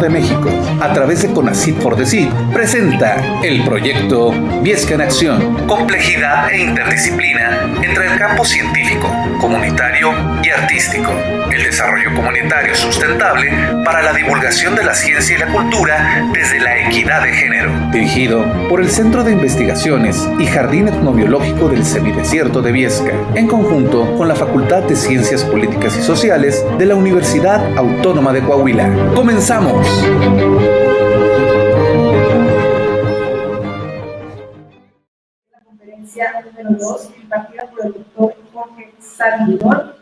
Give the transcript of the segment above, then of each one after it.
de México, a través de CONACYT for the CID, presenta el proyecto Viesca en Acción. Complejidad e interdisciplina entre el campo científico, comunitario y artístico. El desarrollo comunitario sustentable para la divulgación de la ciencia y la cultura desde la equidad de género. Dirigido por el Centro de Investigaciones y Jardín Etnobiológico del Semidesierto de Viesca, en conjunto con la Facultad de Ciencias Políticas y Sociales de la Universidad Autónoma de Coahuila. ¡Comenzamos! La conferencia número 2, impartida por el doctor Jorge Salidón.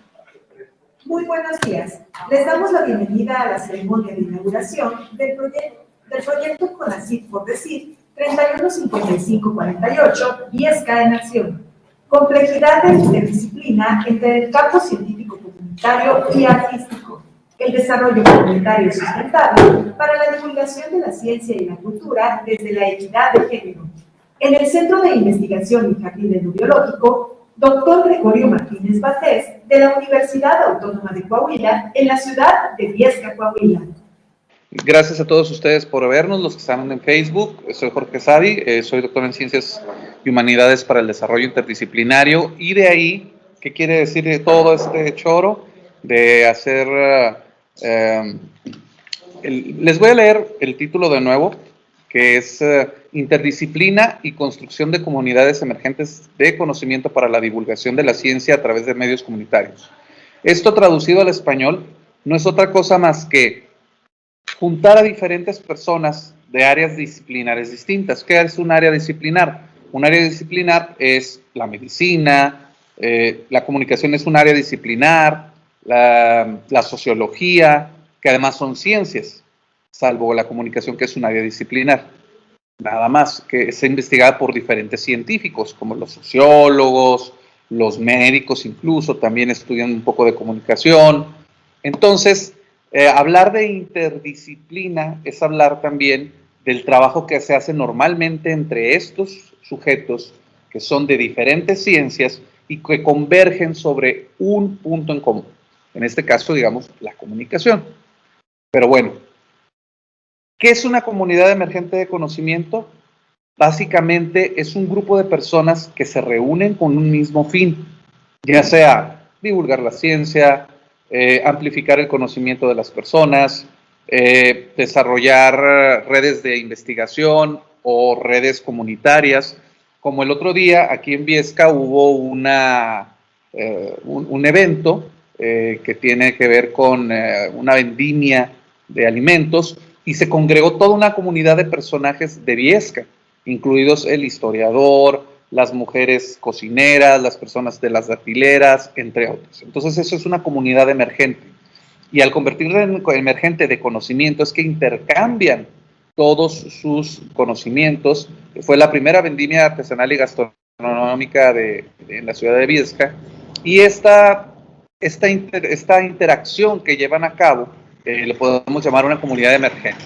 Muy buenos días. Les damos la bienvenida a la ceremonia de inauguración del proyecto CONACYT for the CID 315548, Viesca en Acción. Complejidad de interdisciplina entre el campo científico, comunitario y artístico. El desarrollo comunitario sustentable para la divulgación de la ciencia y la cultura desde la equidad de género. En el Centro de Investigación y Jardín Etnobiológico, Dr. Gregorio Martínez Valdés, de la Universidad Autónoma de Coahuila, en la ciudad de Viesca, Coahuila. Gracias a todos ustedes por vernos, los que están en Facebook. Soy Jorge Sadi, soy doctor en Ciencias y Humanidades para el Desarrollo Interdisciplinario. Y de ahí, ¿qué quiere decir de todo este choro? De hacer... les voy a leer el título de nuevo, que es Interdisciplina y Construcción de Comunidades Emergentes de Conocimiento para la Divulgación de la Ciencia a través de medios comunitarios. Esto traducido al español no es otra cosa más que juntar a diferentes personas de áreas disciplinares distintas. ¿Qué es un área disciplinar? Un área disciplinar es la medicina, la comunicación es un área disciplinar, la sociología, que además son ciencias, salvo la comunicación, que es un área disciplinar. Nada más, que es investigada por diferentes científicos, como los sociólogos, los médicos incluso, también estudian un poco de comunicación. Entonces, hablar de interdisciplina es hablar también del trabajo que se hace normalmente entre estos sujetos que son de diferentes ciencias y que convergen sobre un punto en común. En este caso, digamos, la comunicación. Pero bueno, ¿qué es una comunidad emergente de conocimiento? Básicamente es un grupo de personas que se reúnen con un mismo fin, ya sea divulgar la ciencia, amplificar el conocimiento de las personas, desarrollar redes de investigación o redes comunitarias. Como el otro día, aquí en Viesca hubo un evento que tiene que ver con una vendimia de alimentos y se congregó toda una comunidad de personajes de Viesca, incluidos el historiador, las mujeres cocineras, las personas de las datileras, entre otros. Entonces eso es una comunidad emergente. Y al convertirla en emergente de conocimiento es que intercambian todos sus conocimientos. Fue la primera vendimia artesanal y gastronómica en la ciudad de Viesca. Y esta interacción que llevan a cabo, le podemos llamar una comunidad emergente.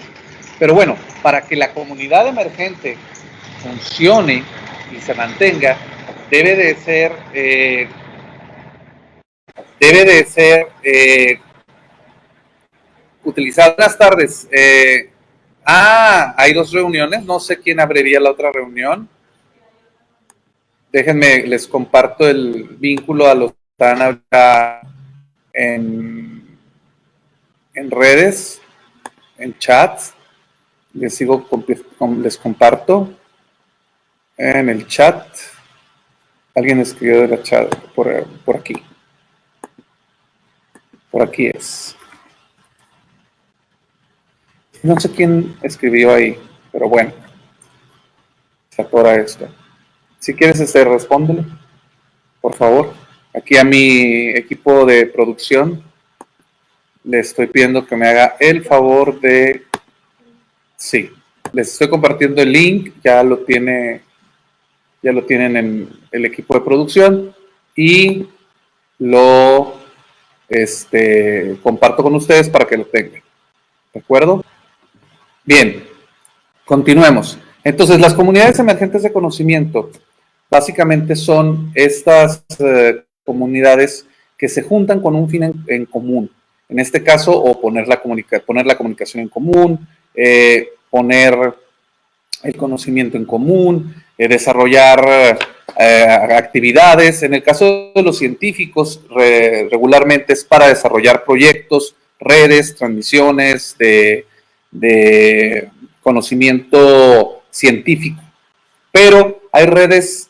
Pero bueno, para que la comunidad emergente funcione y se mantenga, debe de ser utilizada. Buenas tardes. Hay dos reuniones, no sé quién abriría la otra reunión. Déjenme, les comparto el vínculo a los que están acá en redes, en chats. Les comparto en el chat. Alguien escribió de la chat por aquí. Por aquí es. No sé quién escribió ahí, pero bueno. Se atora esto. Si quieres, respóndele, por favor. Aquí a mi equipo de producción le estoy pidiendo que me haga el favor de... Sí, les estoy compartiendo el link, ya lo tienen en el equipo de producción y lo comparto con ustedes para que lo tengan. ¿De acuerdo? Bien, continuemos. Entonces, las comunidades emergentes de conocimiento básicamente son estas comunidades que se juntan con un fin en común. en este caso, o poner la comunicación en común, poner el conocimiento en común, desarrollar actividades. En el caso de los científicos, regularmente es para desarrollar proyectos, redes, transmisiones de conocimiento científico. Pero hay redes,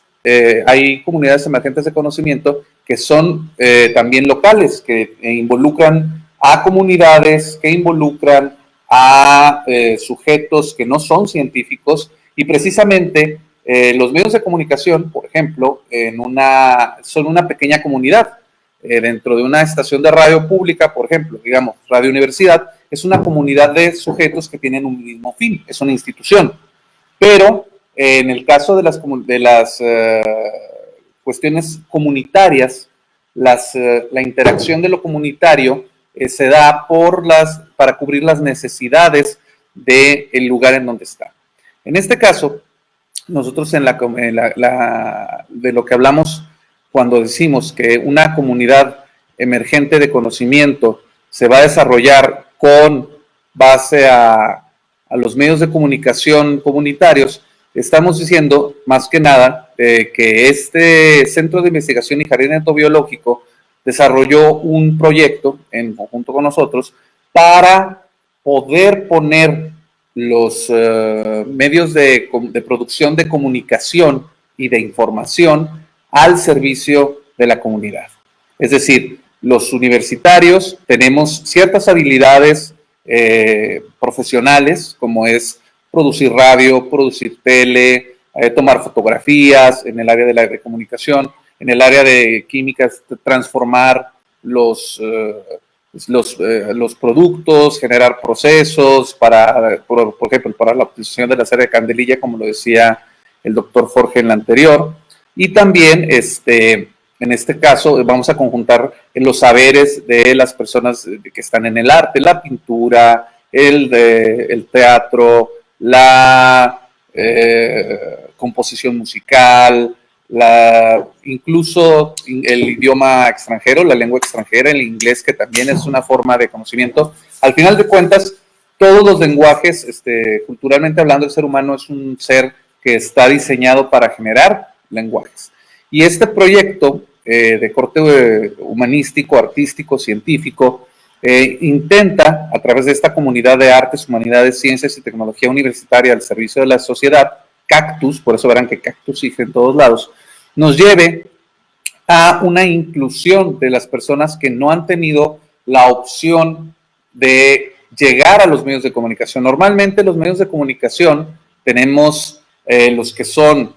hay comunidades emergentes de conocimiento que son también locales, que involucran a comunidades, que involucran a sujetos que no son científicos, y precisamente los medios de comunicación, por ejemplo, son una pequeña comunidad. Dentro de una estación de radio pública, por ejemplo, digamos, Radio Universidad, es una comunidad de sujetos que tienen un mismo fin, es una institución. Pero en el caso de las cuestiones comunitarias, la interacción de lo comunitario se da para cubrir las necesidades del lugar en donde está. En este caso, nosotros de lo que hablamos cuando decimos que una comunidad emergente de conocimiento se va a desarrollar con base a los medios de comunicación comunitarios, estamos diciendo más que nada que este Centro de Investigación y Jardín Entobiológico desarrolló un proyecto en conjunto con nosotros para poder poner los medios de producción de comunicación y de información al servicio de la comunidad. Es decir, los universitarios tenemos ciertas habilidades profesionales, como es producir radio, producir tele, tomar fotografías en el área de la comunicación, en el área de química, transformar los productos, generar procesos por ejemplo, para la obtención de la cera de candelilla, como lo decía el doctor Jorge en la anterior. Y también, en este caso, vamos a conjuntar los saberes de las personas que están en el arte, la pintura, el teatro, la composición musical, incluso el idioma extranjero, la lengua extranjera, el inglés, que también es una forma de conocimiento. Al final de cuentas, todos los lenguajes, culturalmente hablando, el ser humano es un ser que está diseñado para generar lenguajes. Y este proyecto de corte humanístico, artístico, científico, intenta, a través de esta comunidad de artes, humanidades, ciencias y tecnología universitaria al servicio de la sociedad, Cactus, por eso verán que Cactus sigue en todos lados, nos lleve a una inclusión de las personas que no han tenido la opción de llegar a los medios de comunicación. Normalmente los medios de comunicación tenemos los que son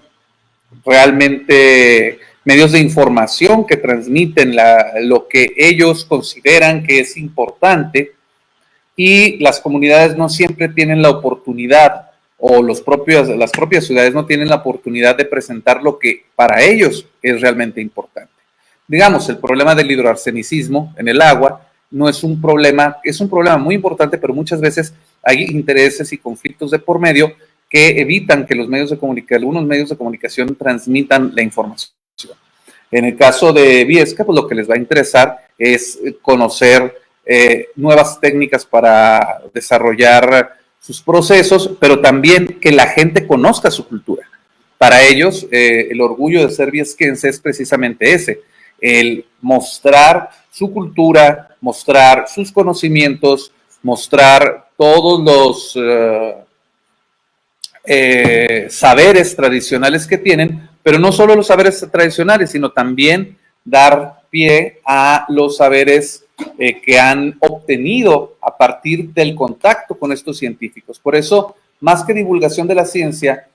realmente medios de información que transmiten lo que ellos consideran que es importante, y las comunidades no siempre tienen la oportunidad, o las propias ciudades no tienen la oportunidad de presentar lo que para ellos es realmente importante. Digamos, el problema del hidroarsenicismo en el agua no es un problema, es un problema muy importante, pero muchas veces hay intereses y conflictos de por medio que evitan que algunos medios de comunicación transmitan la información. En el caso de Viesca, pues lo que les va a interesar es conocer nuevas técnicas para desarrollar sus procesos, pero también que la gente conozca su cultura. Para ellos, el orgullo de ser viesquense es precisamente ese, el mostrar su cultura, mostrar sus conocimientos, mostrar todos los saberes tradicionales que tienen, pero no solo los saberes tradicionales, sino también dar pie a los saberes que han obtenido a partir del contacto con estos científicos. Por eso, más que divulgación de la ciencia,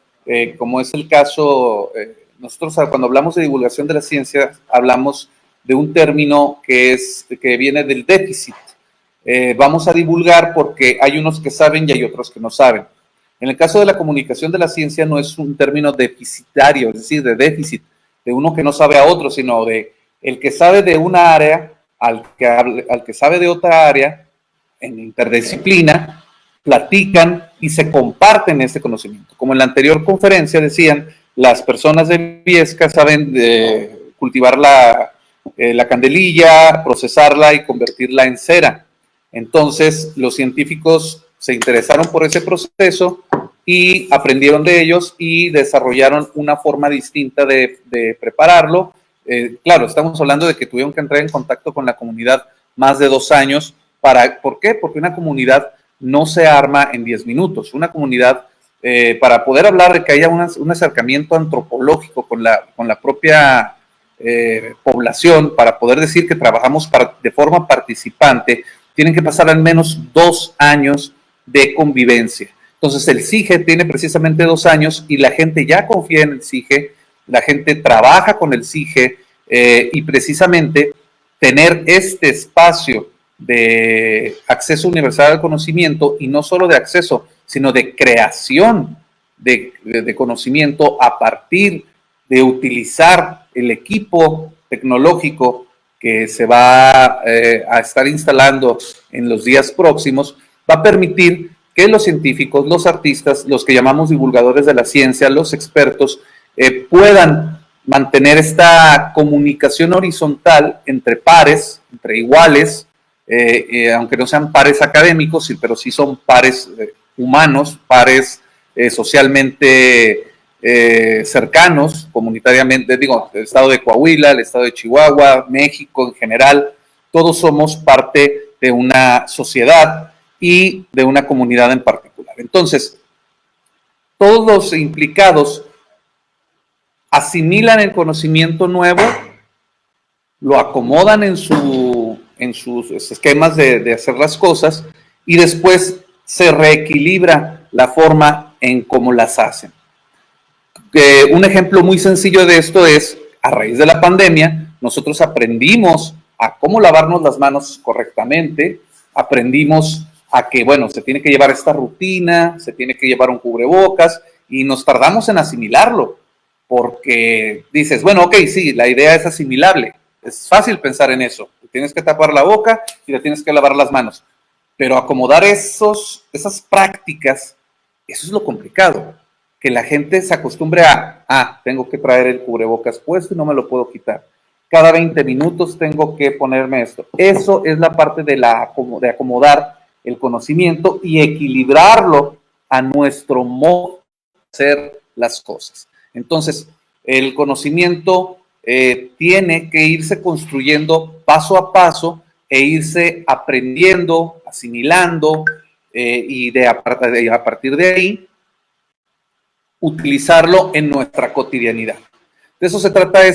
como es el caso, nosotros cuando hablamos de divulgación de la ciencia, hablamos de un término que viene del déficit. Vamos a divulgar porque hay unos que saben y hay otros que no saben. En el caso de la comunicación de la ciencia no es un término deficitario, es decir, de déficit, de uno que no sabe a otro, sino de el que sabe de una área al que sabe de otra área, en interdisciplina, platican y se comparten ese conocimiento. Como en la anterior conferencia decían, las personas de Viesca saben cultivar la candelilla, procesarla y convertirla en cera. Entonces, los científicos se interesaron por ese proceso y aprendieron de ellos y desarrollaron una forma distinta de prepararlo. Claro, estamos hablando de que tuvieron que entrar en contacto con la comunidad más de 2 años. ¿Por qué? Porque una comunidad no se arma en 10 minutos. Una comunidad, para poder hablar de que haya un acercamiento antropológico con la propia población, para poder decir que trabajamos de forma participante, tienen que pasar al menos 2 años de convivencia. Entonces el CIGE tiene precisamente 2 años y la gente ya confía en el CIGE, la gente trabaja con el CIGE y precisamente tener este espacio de acceso universal al conocimiento, y no solo de acceso, sino de creación de conocimiento a partir de utilizar el equipo tecnológico que se va a estar instalando en los días próximos, va a permitir que los científicos, los artistas, los que llamamos divulgadores de la ciencia, los expertos, puedan mantener esta comunicación horizontal entre pares, entre iguales, aunque no sean pares académicos, pero sí son pares humanos, pares socialmente cercanos, comunitariamente, digo, el estado de Coahuila, el estado de Chihuahua, México en general, todos somos parte de una sociedad y de una comunidad en particular. Entonces, todos los implicados asimilan el conocimiento nuevo, lo acomodan en sus esquemas de hacer las cosas y después se reequilibra la forma en cómo las hacen. Un ejemplo muy sencillo de esto es, a raíz de la pandemia, nosotros aprendimos a cómo lavarnos las manos correctamente, aprendimos a que, bueno, se tiene que llevar esta rutina, se tiene que llevar un cubrebocas, y nos tardamos en asimilarlo, porque dices, bueno, ok, sí, la idea es asimilable, es fácil pensar en eso, tienes que tapar la boca y le tienes que lavar las manos, pero acomodar esas prácticas, eso es lo complicado, que la gente se acostumbre tengo que traer el cubrebocas puesto y no me lo puedo quitar. Cada 20 minutos tengo que ponerme esto. Eso es la parte de acomodar el conocimiento y equilibrarlo a nuestro modo de hacer las cosas. Entonces, el conocimiento tiene que irse construyendo paso a paso e irse aprendiendo, asimilando y a partir de ahí utilizarlo en nuestra cotidianidad. De eso se trata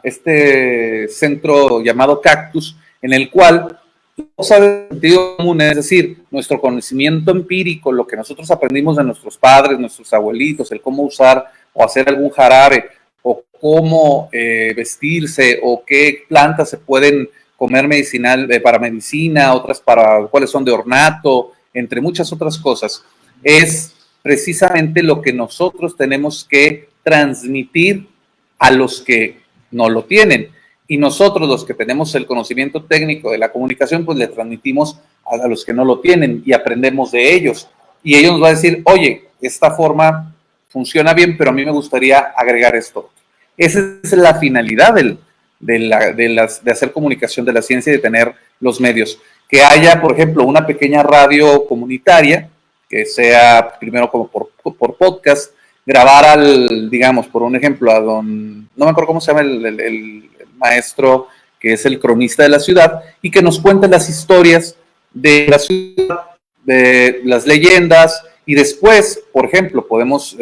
este centro llamado Cactus, en el cual cosa de sentido común, es decir, nuestro conocimiento empírico, lo que nosotros aprendimos de nuestros padres, nuestros abuelitos, el cómo usar o hacer algún jarabe, o cómo vestirse, o qué plantas se pueden comer medicinal para medicina, otras para cuáles son de ornato, entre muchas otras cosas, es precisamente lo que nosotros tenemos que transmitir a los que no lo tienen. Y nosotros, los que tenemos el conocimiento técnico de la comunicación, pues le transmitimos a los que no lo tienen y aprendemos de ellos. Y ellos nos van a decir, oye, esta forma funciona bien, pero a mí me gustaría agregar esto. Esa es la finalidad de hacer comunicación de la ciencia y de tener los medios. Que haya, por ejemplo, una pequeña radio comunitaria, que sea primero como por podcast, grabar digamos, por un ejemplo, no me acuerdo cómo se llama el maestro que es el cronista de la ciudad, y que nos cuente las historias de la ciudad, de las leyendas, y después, por ejemplo, podemos,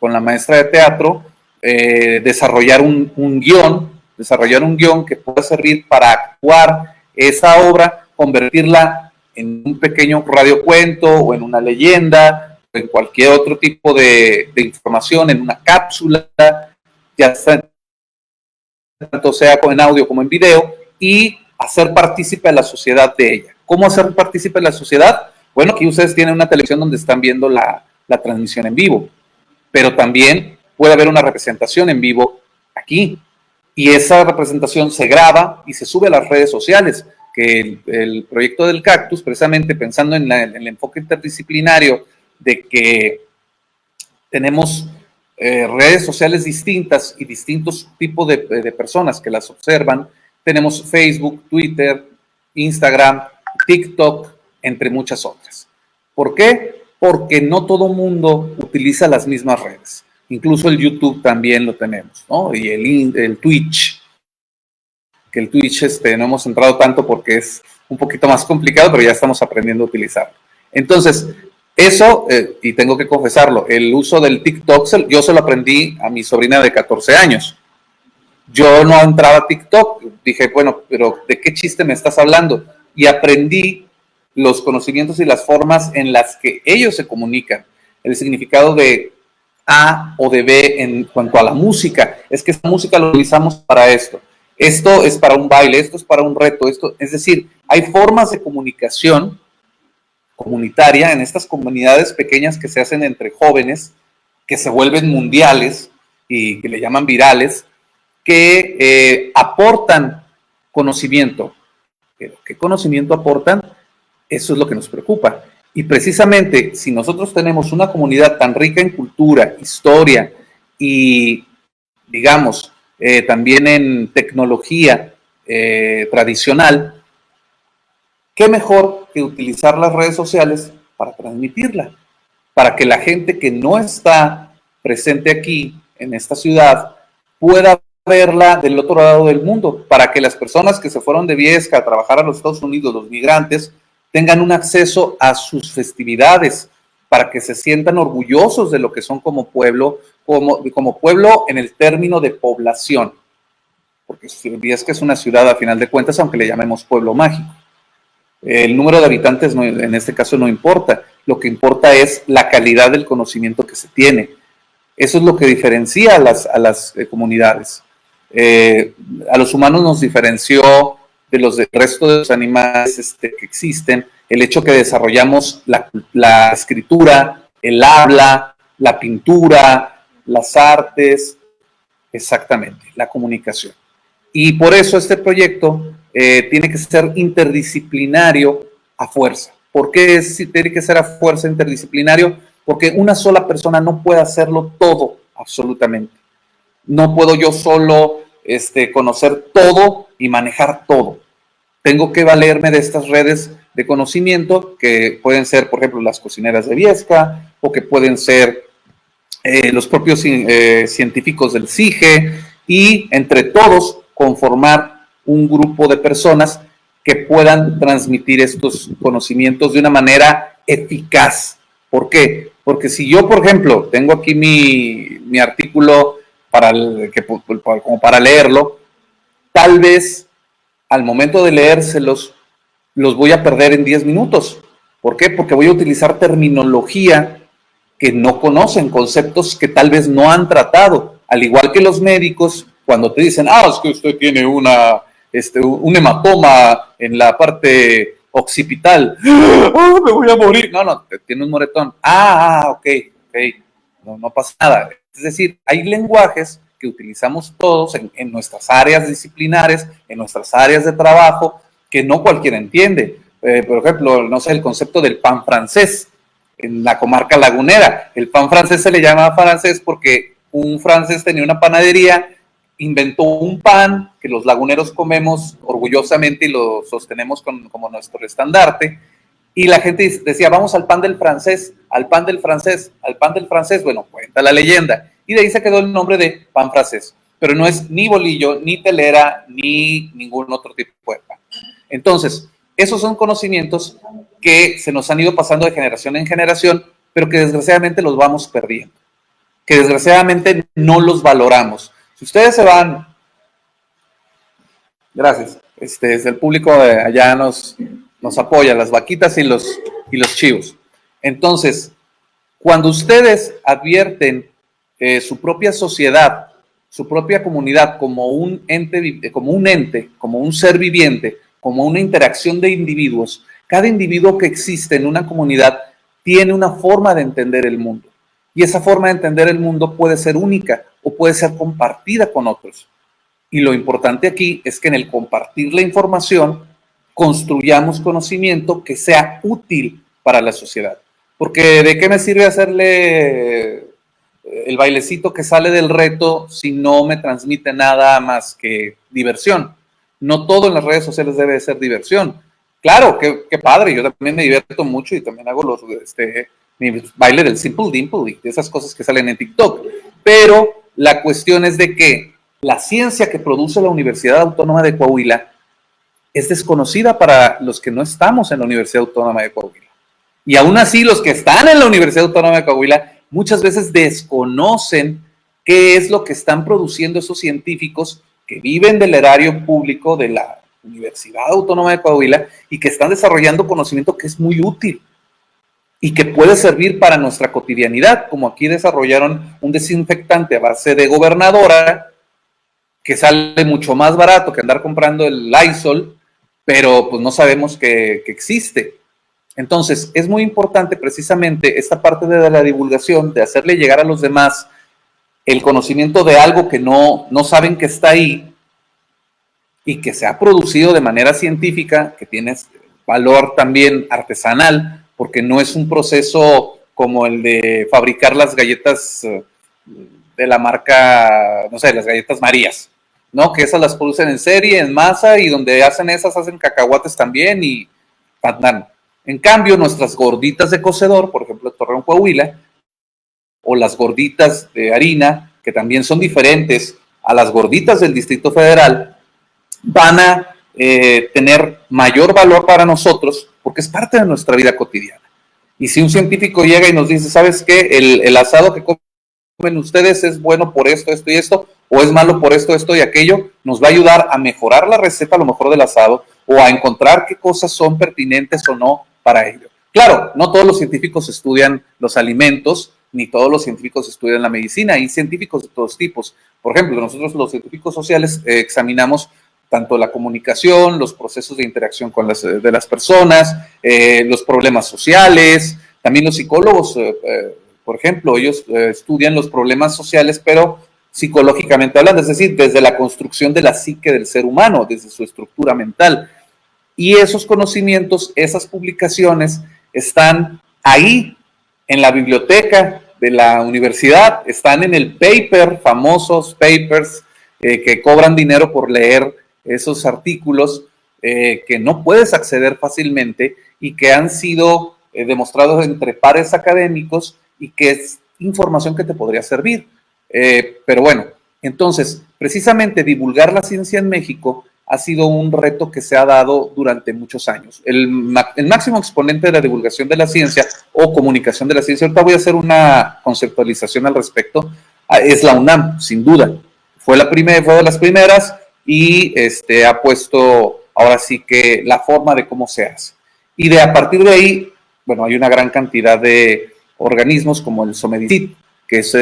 con la maestra de teatro, desarrollar un guión que pueda servir para actuar esa obra, convertirla en un pequeño radiocuento o en una leyenda, o en cualquier otro tipo de información, en una cápsula, ya sea, tanto sea en audio como en video, y hacer partícipe a la sociedad de ella. ¿Cómo hacer partícipe a la sociedad? Bueno, aquí ustedes tienen una televisión donde están viendo la transmisión en vivo, pero también puede haber una representación en vivo aquí, y esa representación se graba y se sube a las redes sociales, que el proyecto del Cactus, precisamente pensando en el enfoque interdisciplinario de que tenemos redes sociales distintas y distintos tipos de personas que las observan, tenemos Facebook, Twitter, Instagram, TikTok, entre muchas otras. ¿Por qué? Porque no todo mundo utiliza las mismas redes. Incluso el YouTube también lo tenemos, ¿no? Y el Twitch, que el Twitch no hemos entrado tanto porque es un poquito más complicado, pero ya estamos aprendiendo a utilizarlo. Entonces, eso, y tengo que confesarlo, el uso del TikTok, yo se lo aprendí a mi sobrina de 14 años. Yo no entraba a TikTok, dije, bueno, pero ¿de qué chiste me estás hablando? Y aprendí los conocimientos y las formas en las que ellos se comunican, el significado de A o de B en cuanto a la música. Es que esta música la utilizamos para esto. Esto es para un baile, esto es para un reto, esto, es decir, hay formas de comunicación comunitaria en estas comunidades pequeñas que se hacen entre jóvenes, que se vuelven mundiales y que le llaman virales, que aportan conocimiento. Pero ¿qué conocimiento aportan? Eso es lo que nos preocupa. Y precisamente, si nosotros tenemos una comunidad tan rica en cultura, historia y, digamos, también en tecnología tradicional, ¿qué mejor que utilizar las redes sociales para transmitirla? Para que la gente que no está presente aquí, en esta ciudad, pueda verla del otro lado del mundo, para que las personas que se fueron de Viesca a trabajar a los Estados Unidos, los migrantes, tengan un acceso a sus festividades, para que se sientan orgullosos de lo que son como pueblo, como pueblo en el término de población, porque Viesca es una ciudad a final de cuentas, aunque le llamemos pueblo mágico. El número de habitantes no, en este caso no importa, lo que importa es la calidad del conocimiento que se tiene. Eso es lo que diferencia a las comunidades. A los humanos nos diferenció del resto de los animales que existen, el hecho que desarrollamos la escritura, el habla, la pintura, las artes, exactamente, la comunicación. Y por eso este proyecto tiene que ser interdisciplinario a fuerza. ¿Por qué tiene que ser a fuerza interdisciplinario? Porque una sola persona no puede hacerlo todo, absolutamente. No puedo yo solo conocer todo y manejar todo. Tengo que valerme de estas redes de conocimiento que pueden ser, por ejemplo, las cocineras de Viesca o que pueden ser los propios científicos del CIGE y entre todos conformar un grupo de personas que puedan transmitir estos conocimientos de una manera eficaz. ¿Por qué? Porque si yo, por ejemplo, tengo aquí mi artículo como para leerlo, tal vez al momento de leérselos los voy a perder en 10 minutos. ¿Por qué? Porque voy a utilizar terminología que no conocen, conceptos que tal vez no han tratado, al igual que los médicos, cuando te dicen, es que usted tiene un hematoma en la parte occipital, me voy a morir. No, tiene un moretón. Ok, no pasa nada. Es decir, hay lenguajes que utilizamos todos en nuestras áreas disciplinares, en nuestras áreas de trabajo, que no cualquiera entiende. Por ejemplo, no sé, el concepto del pan francés en la comarca lagunera. El pan francés se le llama francés porque un francés tenía una panadería, inventó un pan que los laguneros comemos orgullosamente y lo sostenemos como nuestro estandarte. Y la gente decía, vamos al pan del francés, al pan del francés, al pan del francés. Bueno, cuenta la leyenda. Y de ahí se quedó el nombre de pan francés. Pero no es ni bolillo, ni telera, ni ningún otro tipo de pan. Entonces, esos son conocimientos que se nos han ido pasando de generación en generación, pero que desgraciadamente los vamos perdiendo. Que desgraciadamente no los valoramos. Si ustedes se van, gracias, desde el público de allá nos apoya, las vaquitas y los chivos. Entonces, cuando ustedes advierten su propia sociedad, su propia comunidad como un ente, como un ser viviente, como una interacción de individuos, cada individuo que existe en una comunidad tiene una forma de entender el mundo. Y esa forma de entender el mundo puede ser única o puede ser compartida con otros. Y lo importante aquí es que en el compartir la información construyamos conocimiento que sea útil para la sociedad. Porque ¿de qué me sirve hacerle el bailecito que sale del reto si no me transmite nada más que diversión? No todo en las redes sociales debe ser diversión. Claro, qué padre, yo también me divierto mucho y también hago mi baile del Simple Dimple y esas cosas que salen en TikTok. Pero la cuestión es de que la ciencia que produce la Universidad Autónoma de Coahuila es desconocida para los que no estamos en la Universidad Autónoma de Coahuila. Y aún así, los que están en la Universidad Autónoma de Coahuila muchas veces desconocen qué es lo que están produciendo esos científicos que viven del erario público de la Universidad Autónoma de Coahuila y que están desarrollando conocimiento que es muy útil y que puede servir para nuestra cotidianidad, como aquí desarrollaron un desinfectante a base de gobernadora que sale mucho más barato que andar comprando el Lysol, pero pues no sabemos que existe. Entonces, es muy importante precisamente esta parte de la divulgación, de hacerle llegar a los demás el conocimiento de algo que no saben que está ahí y que se ha producido de manera científica, que tiene valor también artesanal, porque no es un proceso como el de fabricar las galletas de la marca, no sé, las galletas Marías, ¿no? Que esas las producen en serie, en masa, y donde hacen esas, hacen cacahuates también y pandan. En cambio, nuestras gorditas de cocedor, por ejemplo, de Torreón, Coahuila, o las gorditas de harina, que también son diferentes a las gorditas del Distrito Federal, van a tener mayor valor para nosotros porque es parte de nuestra vida cotidiana. Y si un científico llega y nos dice, ¿sabes qué? El asado que comen ustedes es bueno por esto, esto y esto, o es malo por esto, esto y aquello, nos va a ayudar a mejorar la receta a lo mejor del asado o a encontrar qué cosas son pertinentes o no para ello. Claro, no todos los científicos estudian los alimentos, ni todos los científicos estudian la medicina, hay científicos de todos tipos. Por ejemplo, nosotros los científicos sociales examinamos tanto la comunicación, los procesos de interacción con de las personas, los problemas sociales, también los psicólogos, por ejemplo, ellos estudian los problemas sociales, pero psicológicamente hablando, es decir, desde la construcción de la psique del ser humano, desde su estructura mental. Y esos conocimientos, esas publicaciones están ahí en la biblioteca de la universidad, están en el paper, famosos papers que cobran dinero por leer esos artículos que no puedes acceder fácilmente y que han sido demostrados entre pares académicos y que es información que te podría servir. Pero bueno, entonces, precisamente divulgar la ciencia en México ha sido un reto que se ha dado durante muchos años. El máximo exponente de la divulgación de la ciencia o comunicación de la ciencia, ahorita voy a hacer una conceptualización al respecto, es la UNAM, sin duda. Fue de las primeras y ha puesto ahora sí que la forma de cómo se hace. Y a partir de ahí, bueno, hay una gran cantidad de organismos como el SOMEDICIT, que es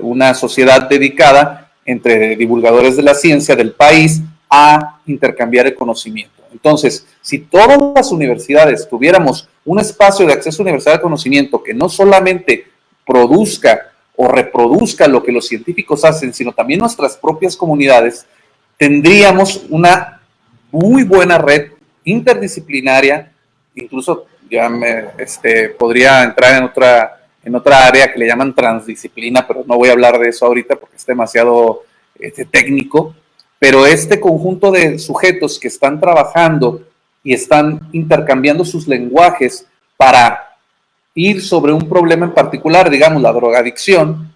una sociedad dedicada entre divulgadores de la ciencia del país a intercambiar el conocimiento. Entonces, si todas las universidades tuviéramos un espacio de acceso universal al conocimiento que no solamente produzca o reproduzca lo que los científicos hacen, sino también nuestras propias comunidades, tendríamos una muy buena red interdisciplinaria, incluso ya podría entrar en otra área que le llaman transdisciplina, pero no voy a hablar de eso ahorita porque es demasiado técnico, pero este conjunto de sujetos que están trabajando y están intercambiando sus lenguajes para ir sobre un problema en particular, digamos la drogadicción,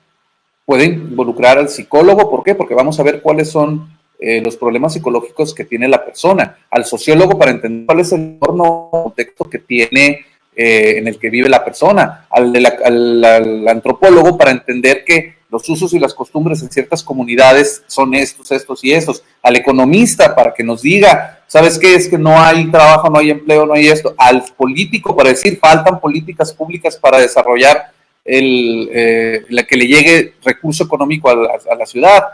puede involucrar al psicólogo. ¿Por qué? Porque vamos a ver cuáles son los problemas psicológicos que tiene la persona, al sociólogo para entender cuál es el entorno contexto que tiene en el que vive la persona, al antropólogo para entender que los usos y las costumbres en ciertas comunidades son estos y estos, al economista para que nos diga, ¿sabes qué? Es que no hay trabajo, no hay empleo, no hay esto, al político para decir, faltan políticas públicas para desarrollar la que le llegue recurso económico a la ciudad,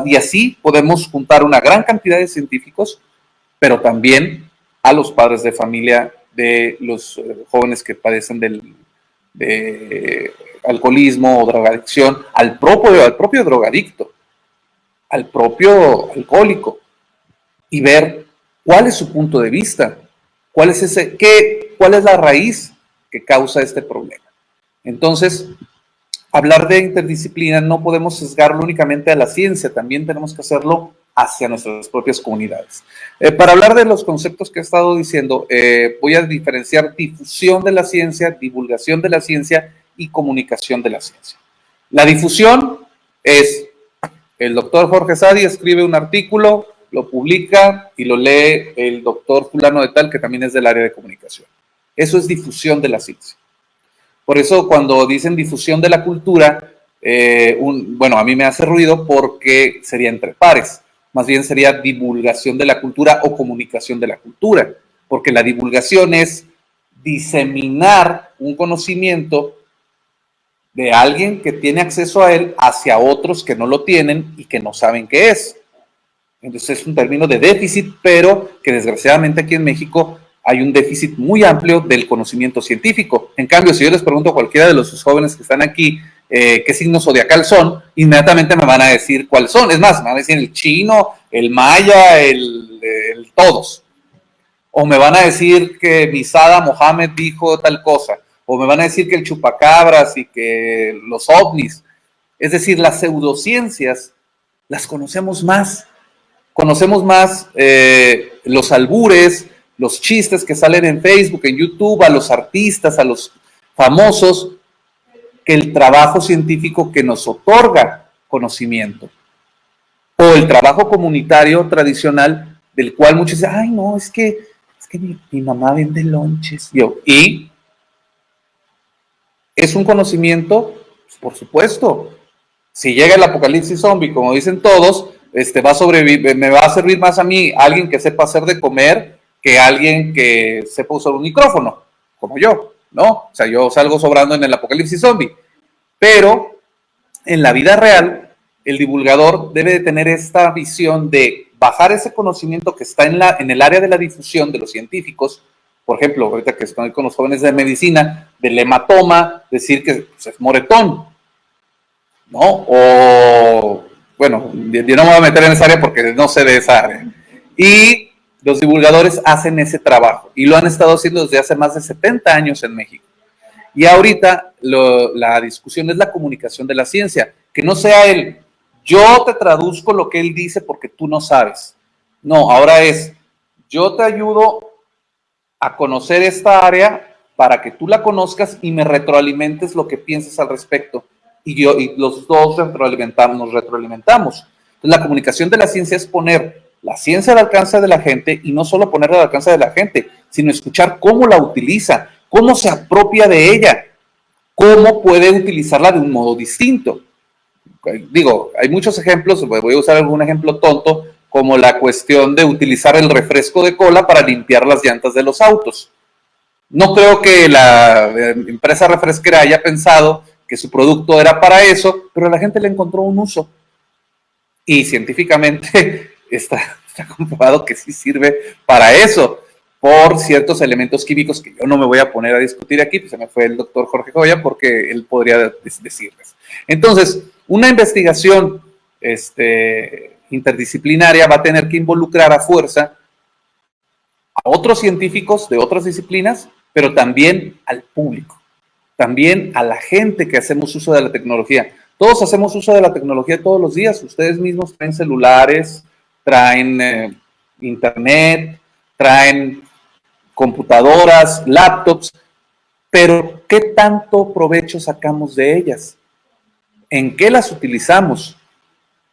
y así podemos juntar una gran cantidad de científicos, pero también a los padres de familia de los jóvenes que padecen de alcoholismo o drogadicción, al propio drogadicto, al propio alcohólico, y ver cuál es su punto de vista, cuál es la raíz que causa este problema. Entonces, hablar de interdisciplina no podemos sesgarlo únicamente a la ciencia, también tenemos que hacerlo hacia nuestras propias comunidades. Para hablar de los conceptos que he estado diciendo, voy a diferenciar difusión de la ciencia, divulgación de la ciencia y comunicación de la ciencia. La difusión es, el doctor Jorge Sadi escribe un artículo, lo publica y lo lee el doctor fulano de tal, que también es del área de comunicación. Eso es difusión de la ciencia. Por eso cuando dicen difusión de la cultura, bueno, a mí me hace ruido porque sería entre pares. Más bien sería divulgación de la cultura o comunicación de la cultura, porque la divulgación es diseminar un conocimiento de alguien que tiene acceso a él hacia otros que no lo tienen y que no saben qué es. Entonces es un término de déficit, pero que desgraciadamente aquí en México hay un déficit muy amplio del conocimiento científico. En cambio, si yo les pregunto a cualquiera de los jóvenes que están aquí qué signo zodiacal son, inmediatamente me van a decir cuáles son. Es más, me van a decir el chino, el maya, el todos. O me van a decir que Misada Mohamed dijo tal cosa. O me van a decir que el chupacabras y que los ovnis. Es decir, las pseudociencias las conocemos más. Conocemos más los albures, los chistes que salen en Facebook, en YouTube, a los artistas, a los famosos, que el trabajo científico que nos otorga conocimiento. O el trabajo comunitario tradicional, del cual muchos dicen, ay no, es que mi mamá vende lonches. Y es un conocimiento, pues, por supuesto. Si llega el apocalipsis zombie, como dicen todos, va a sobrevivir, me va a servir más a mí alguien que sepa hacer de comer que alguien que sepa usar un micrófono, como yo, ¿no? O sea, yo salgo sobrando en el apocalipsis zombie. Pero en la vida real, el divulgador debe de tener esta visión de bajar ese conocimiento que está en el área de la difusión de los científicos. Por ejemplo, ahorita que estoy con los jóvenes de medicina, del hematoma, decir que pues, es moretón, ¿no? O, bueno, yo no me voy a meter en esa área porque no sé de esa área. Y los divulgadores hacen ese trabajo y lo han estado haciendo desde hace más de 70 años en México. Y ahorita la discusión es la comunicación de la ciencia, que no sea yo te traduzco lo que él dice porque tú no sabes. No, ahora es, yo te ayudo a conocer esta área para que tú la conozcas y me retroalimentes lo que piensas al respecto. Y los dos nos retroalimentamos. Entonces, la comunicación de la ciencia es poner la ciencia al alcance de la gente y no solo ponerla al alcance de la gente, sino escuchar cómo la utiliza, cómo se apropia de ella, cómo puede utilizarla de un modo distinto. Digo, hay muchos ejemplos, voy a usar algún ejemplo tonto, como la cuestión de utilizar el refresco de cola para limpiar las llantas de los autos. No creo que la empresa refresquera haya pensado que su producto era para eso, pero la gente le encontró un uso. Y científicamente está comprobado que sí sirve para eso, por ciertos elementos químicos que yo no me voy a poner a discutir aquí, pues se me fue el doctor Jorge Joya porque él podría decirles. Entonces, una investigación interdisciplinaria va a tener que involucrar a fuerza a otros científicos de otras disciplinas, pero también al público, también a la gente que hacemos uso de la tecnología. Todos hacemos uso de la tecnología todos los días. Ustedes mismos traen celulares, traen internet, traen computadoras, laptops, pero ¿qué tanto provecho sacamos de ellas? ¿En qué las utilizamos?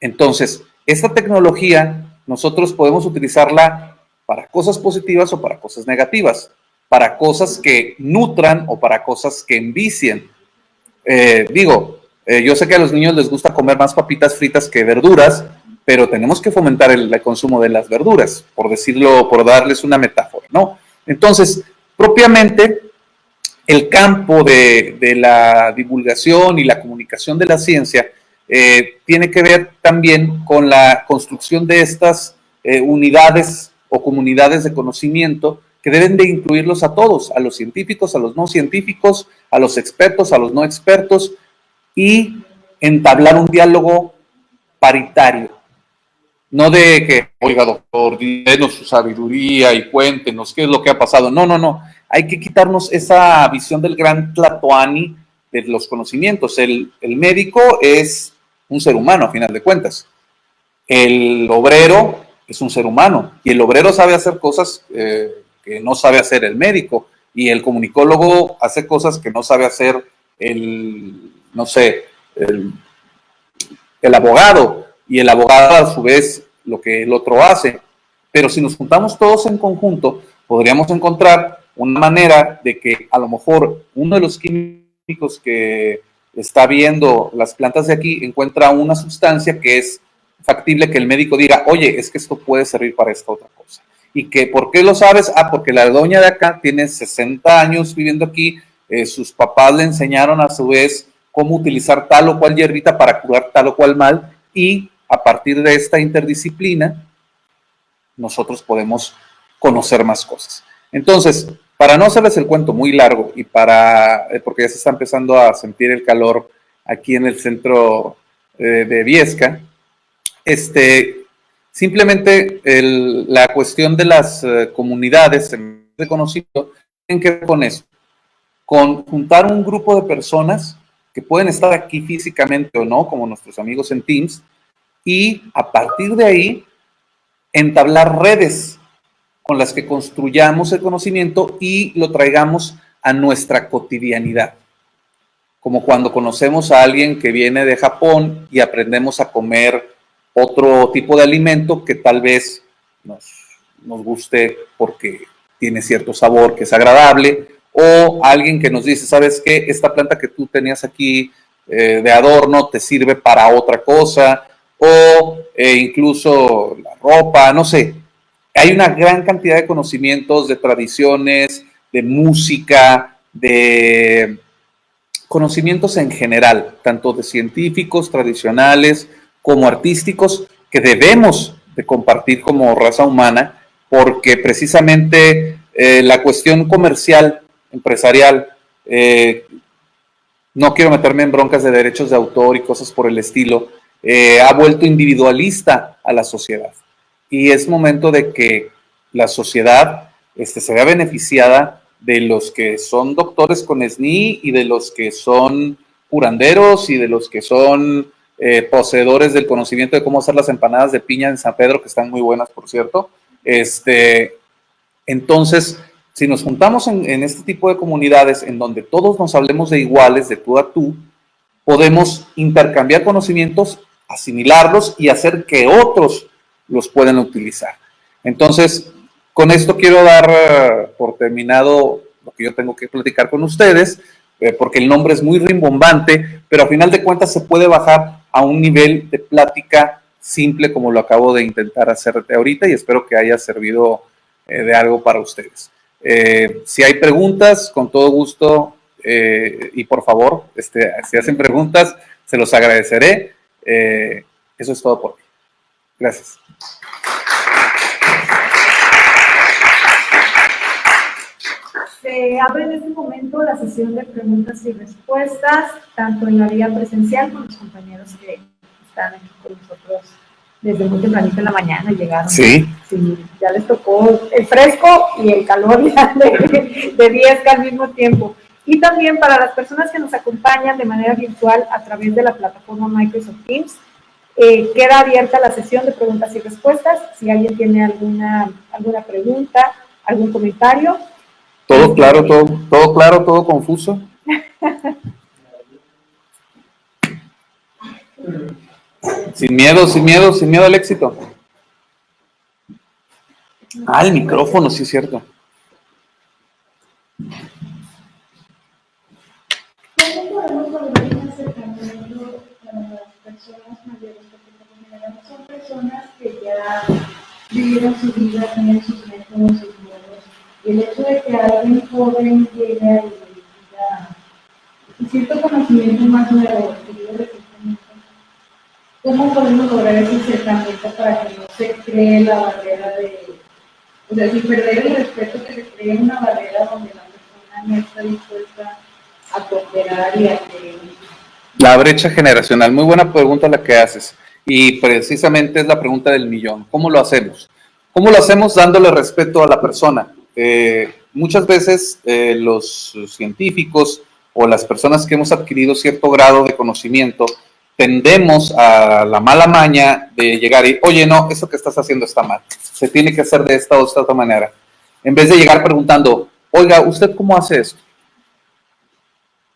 Entonces, esta tecnología nosotros podemos utilizarla para cosas positivas o para cosas negativas, para cosas que nutran o para cosas que envicien. Yo sé que a los niños les gusta comer más papitas fritas que verduras, pero tenemos que fomentar el consumo de las verduras, por decirlo, por darles una metáfora, ¿no? Entonces, propiamente, el campo de la divulgación y la comunicación de la ciencia tiene que ver también con la construcción de estas unidades o comunidades de conocimiento que deben de incluirlos a todos, a los científicos, a los no científicos, a los expertos, a los no expertos, y entablar un diálogo paritario. No de que, oiga, doctor, denos su sabiduría y cuéntenos qué es lo que ha pasado. No. Hay que quitarnos esa visión del gran Tlatoani de los conocimientos. El médico es un ser humano, a final de cuentas. El obrero es un ser humano y el obrero sabe hacer cosas que no sabe hacer el médico, y el comunicólogo hace cosas que no sabe hacer no sé, el abogado, y el abogado a su vez lo que el otro hace. Pero si nos juntamos todos en conjunto, podríamos encontrar una manera de que a lo mejor uno de los químicos que está viendo las plantas de aquí encuentra una sustancia que es factible que el médico diga, oye, es que esto puede servir para esta otra cosa. ¿Y que por qué lo sabes? Ah, porque la doña de acá tiene 60 años viviendo aquí, sus papás le enseñaron a su vez cómo utilizar tal o cual hierbita para curar tal o cual mal, y a partir de esta interdisciplina nosotros podemos conocer más cosas. Entonces, para no hacerles el cuento muy largo y porque ya se está empezando a sentir el calor aquí en el centro de Viesca, simplemente la cuestión de las comunidades de conocimiento tienen que ver con eso, con juntar un grupo de personas que pueden estar aquí físicamente o no, como nuestros amigos en Teams, y a partir de ahí entablar redes con las que construyamos el conocimiento y lo traigamos a nuestra cotidianidad. Como cuando conocemos a alguien que viene de Japón y aprendemos a comer otro tipo de alimento que tal vez nos guste porque tiene cierto sabor que es agradable, o alguien que nos dice, ¿sabes qué? Esta planta que tú tenías aquí de adorno te sirve para otra cosa, o incluso la ropa, no sé. Hay una gran cantidad de conocimientos, de tradiciones, de música, de conocimientos en general, tanto de científicos, tradicionales, como artísticos, que debemos de compartir como raza humana, porque precisamente la cuestión comercial, empresarial, no quiero meterme en broncas de derechos de autor y cosas por el estilo, ha vuelto individualista a la sociedad. Y es momento de que la sociedad se vea beneficiada de los que son doctores con SNI y de los que son curanderos y de los que son poseedores del conocimiento de cómo hacer las empanadas de piña en San Pedro, que están muy buenas, por cierto. Entonces, si nos juntamos en este tipo de comunidades en donde todos nos hablemos de iguales, de tú a tú, podemos intercambiar conocimientos, asimilarlos y hacer que otros los puedan utilizar. Entonces, con esto quiero dar por terminado lo que yo tengo que platicar con ustedes, porque el nombre es muy rimbombante, pero a final de cuentas se puede bajar a un nivel de plática simple como lo acabo de intentar hacer ahorita, y espero que haya servido de algo para ustedes. Si hay preguntas, con todo gusto, y por favor, si hacen preguntas, se los agradeceré. Eso es todo por mí. Gracias. Se abre en este momento la sesión de preguntas y respuestas, tanto en la vía presencial con los compañeros que están aquí con nosotros desde muy tempranito en la mañana, llegaron. Sí. Sí, ya les tocó el fresco y el calor ya de Viesca al mismo tiempo. Y también para las personas que nos acompañan de manera virtual a través de la plataforma Microsoft Teams, queda abierta la sesión de preguntas y respuestas. Si alguien tiene alguna pregunta, algún comentario. Todo claro, todo claro, todo confuso. Sin miedo al éxito. Ah, el micrófono, sí es cierto. ¿Cómo podemos lograr un acercamiento a las personas mayores? Porque por lo general son personas que ya vivieron su vida, tienen sus métodos, sus modos. Y el hecho de que alguien joven llegue y diga cierto conocimiento más nuevo, ¿cómo podemos lograr ese acercamiento para que no se cree la barrera o sea, sin perder el respeto, que se cree una barrera donde la persona no está dispuesta a cooperar y a que... La brecha generacional, muy buena pregunta la que haces, y precisamente es la pregunta del millón. ¿Cómo lo hacemos? ¿Cómo lo hacemos? Dándole respeto a la persona. Muchas veces los científicos o las personas que hemos adquirido cierto grado de conocimiento tendemos a la mala maña de llegar y, oye, no, eso que estás haciendo está mal, se tiene que hacer de esta o esta otra manera. En vez de llegar preguntando, oiga, ¿usted cómo hace esto?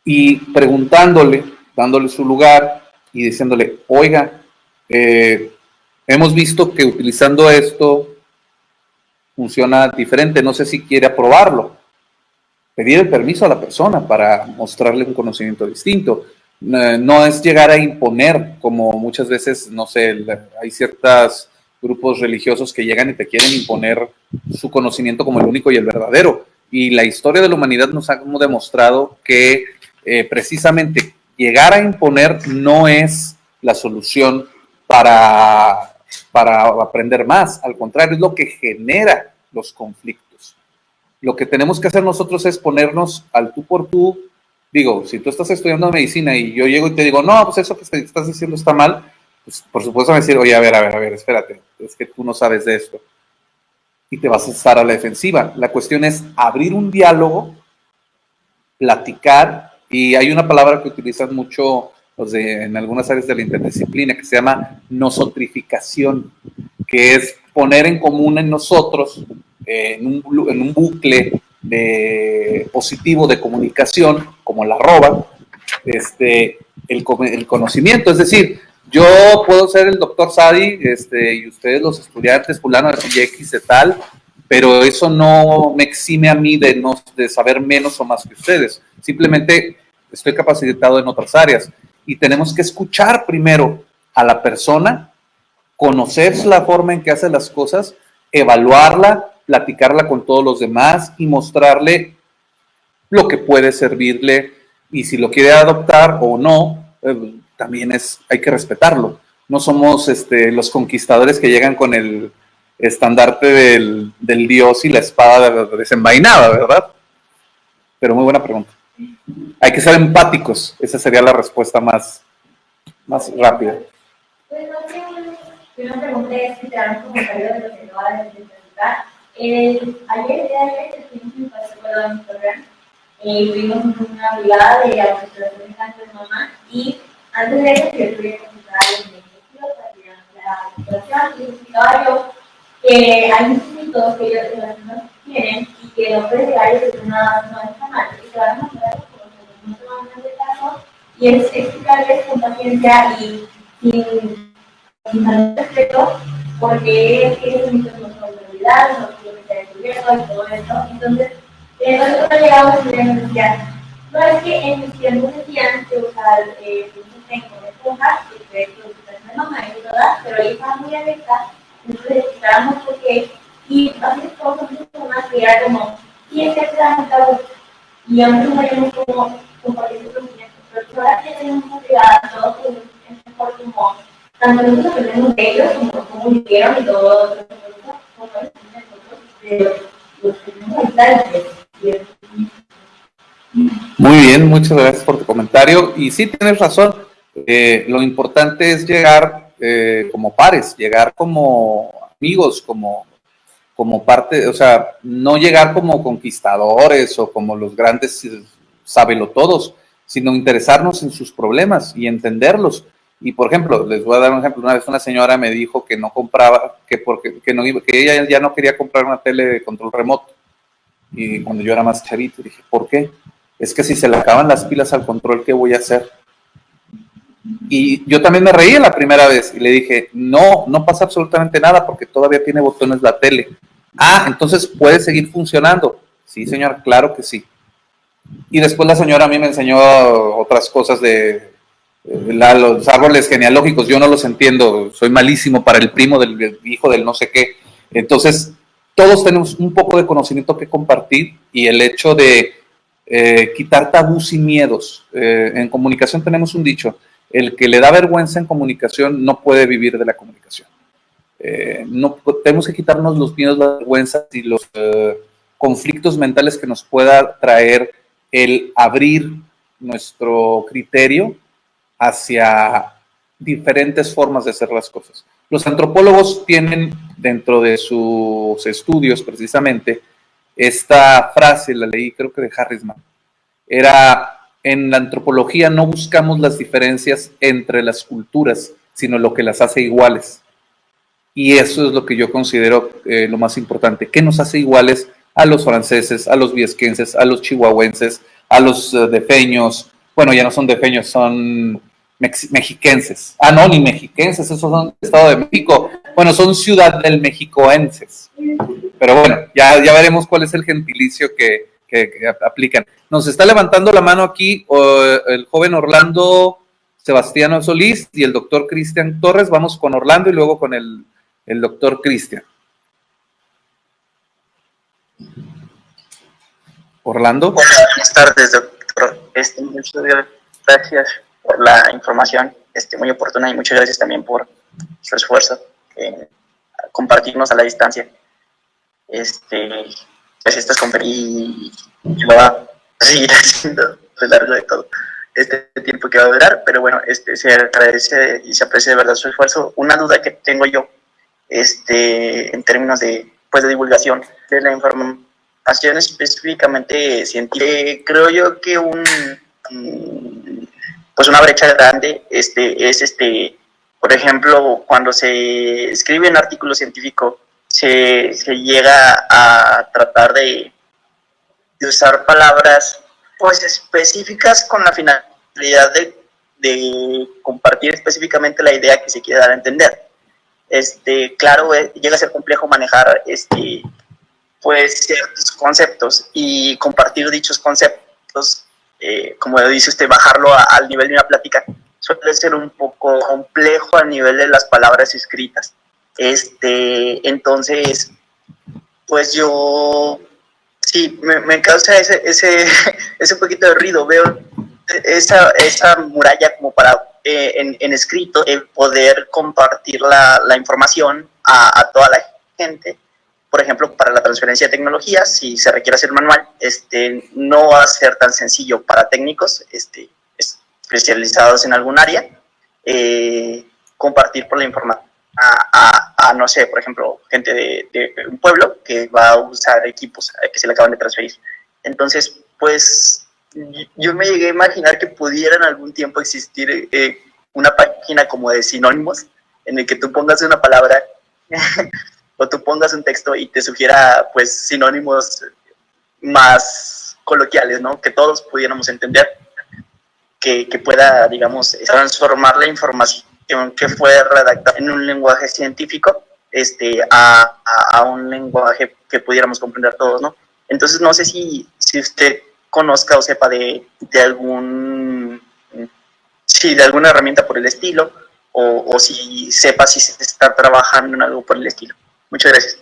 Y preguntándole, dándole su lugar y diciéndole, oiga, hemos visto que utilizando esto funciona diferente, no sé si quiere aprobarlo. Pedir el permiso a la persona para mostrarle un conocimiento distinto. No es llegar a imponer, como muchas veces, no sé, hay ciertos grupos religiosos que llegan y te quieren imponer su conocimiento como el único y el verdadero. Y la historia de la humanidad nos ha demostrado que precisamente llegar a imponer no es la solución para aprender más. Al contrario, es lo que genera los conflictos. Lo que tenemos que hacer nosotros es ponernos al tú por tú. Digo, si tú estás estudiando medicina y yo llego y te digo, no, pues eso que estás diciendo está mal, pues por supuesto me decir, oye, a ver, espérate, es que tú no sabes de esto. Y te vas a estar a la defensiva. La cuestión es abrir un diálogo, platicar, y hay una palabra que utilizan mucho en algunas áreas de la interdisciplina que se llama nosotrificación, que es poner en común en nosotros, en un bucle positivo de comunicación, como la arroba, el conocimiento. Es decir, yo puedo ser el doctor Sadi, y ustedes los estudiantes fulano y X de tal, pero eso no me exime a mí de saber menos o más que ustedes. Simplemente estoy capacitado en otras áreas y tenemos que escuchar primero a la persona, conocer la forma en que hace las cosas, evaluarla, platicarla con todos los demás y mostrarle lo que puede servirle, y si lo quiere adoptar o no, también hay que respetarlo. No somos los conquistadores que llegan con el estandarte del dios y la espada desenvainada, ¿verdad? Pero muy buena pregunta. Hay que ser empáticos, esa sería la respuesta más rápida. Yo me pregunté si te dan un comentario de lo que acaba de presentar. Ayer estuvimos en el paseo de Instagram, tuvimos una brigada de autoexploración de cáncer de mama, y antes de eso yo tuve que consultar a los médicos para que la situación, y explicaba yo que hay muchos mitos que las personas tienen y que no puede llegar y decir nada, no está mal, y que van a mostrar como que no se van a hacer caso, y es explicarles con paciencia y sin respeto, porque esos mitos no son realidad, no son lo que se ha descubierto y todo eso. Entonces, nosotros llegamos y nos decían, no, es que en mis tiempos decían que usar con esponjas, que es lo que mamá y todo, pero ahí estaba muy abierta, entonces explicábamos por qué, y así cosas mucho más que era como, y es que se da un tabú, y a nosotros nos habíamos como compartir su conocimiento, pero ahora que tenemos una privada, todos es mejor como, tanto nosotros aprendemos de ellos, como vivieron y todo, como nosotros, los que tenemos habitantes. Muy bien, muchas gracias por tu comentario. Y sí, tienes razón. Lo importante es llegar como pares, llegar como amigos, como parte, o sea, no llegar como conquistadores o como los grandes sabelotodos, sino interesarnos en sus problemas y entenderlos. Y por ejemplo, les voy a dar un ejemplo. Una vez una señora me dijo que no compraba, que ella ya no quería comprar una tele de control remoto. Y cuando yo era más chavito, dije, ¿por qué? Es que si se le acaban las pilas al control, ¿qué voy a hacer? Y yo también me reí la primera vez y le dije, no pasa absolutamente nada porque todavía tiene botones la tele. Ah, entonces puede seguir funcionando. Sí, señora, claro que sí. Y después la señora a mí me enseñó otras cosas de los árboles genealógicos. Yo no los entiendo, soy malísimo para el primo del hijo del no sé qué. Entonces, todos tenemos un poco de conocimiento que compartir, y el hecho de quitar tabús y miedos. En comunicación tenemos un dicho: el que le da vergüenza en comunicación no puede vivir de la comunicación. No, tenemos que quitarnos los miedos, las vergüenzas y los conflictos mentales que nos pueda traer el abrir nuestro criterio hacia diferentes formas de hacer las cosas. Los antropólogos tienen dentro de sus estudios precisamente esta frase, la leí creo que de Harrisman, era en la antropología no buscamos las diferencias entre las culturas, sino lo que las hace iguales. Y eso es lo que yo considero lo más importante. ¿Qué nos hace iguales a los franceses, a los viesquenses, a los chihuahuenses, a los defeños? Bueno, ya no son defeños, son mexiquenses. Ah, no, ni mexiquenses, esos son del Estado de México. Bueno, son ciudad del mexicoenses. Pero bueno, ya veremos cuál es el gentilicio que aplican. Nos está levantando la mano aquí el joven Orlando Sebastiano Solís y el doctor Cristian Torres. Vamos con Orlando y luego con el doctor Cristian. Orlando. Hola, buenas tardes, doctor. Muchas gracias por la información, muy oportuna, y muchas gracias también por su esfuerzo en compartirnos a la distancia. Pues estas conferencias y lo va a seguir haciendo a lo largo de todo este tiempo que va a durar, pero bueno, se agradece y se aprecia de verdad su esfuerzo. Una duda que tengo yo, en términos de divulgación de la información específicamente científica, creo yo que una brecha grande es por ejemplo, cuando se escribe un artículo científico, se llega a tratar de usar palabras pues específicas con la finalidad de compartir específicamente la idea que se quiere dar a entender. Claro, llega a ser complejo manejar pues ciertos conceptos y compartir dichos conceptos, como dice usted, bajarlo al nivel de una plática suele ser un poco complejo a nivel de las palabras escritas. Entonces, pues yo sí, me causa ese poquito de ruido. Veo esa muralla como para en escrito poder compartir la información a toda la gente. Por ejemplo, para la transferencia de tecnologías, si se requiere hacer manual, no va a ser tan sencillo para técnicos especializados en algún área, compartir por la información a no sé, por ejemplo, gente de un pueblo que va a usar equipos que se le acaban de transferir. Entonces, pues, yo me llegué a imaginar que pudiera en algún tiempo existir una página como de sinónimos, en el que tú pongas una palabra o tú pongas un texto y te sugiera, pues, sinónimos más coloquiales, ¿no? Que todos pudiéramos entender, que pueda, digamos, transformar la información que fue redactada en un lenguaje científico a un lenguaje que pudiéramos comprender todos, ¿no? Entonces, no sé si usted conozca o sepa de alguna herramienta por el estilo, o si sepa si se está trabajando en algo por el estilo. Muchas gracias.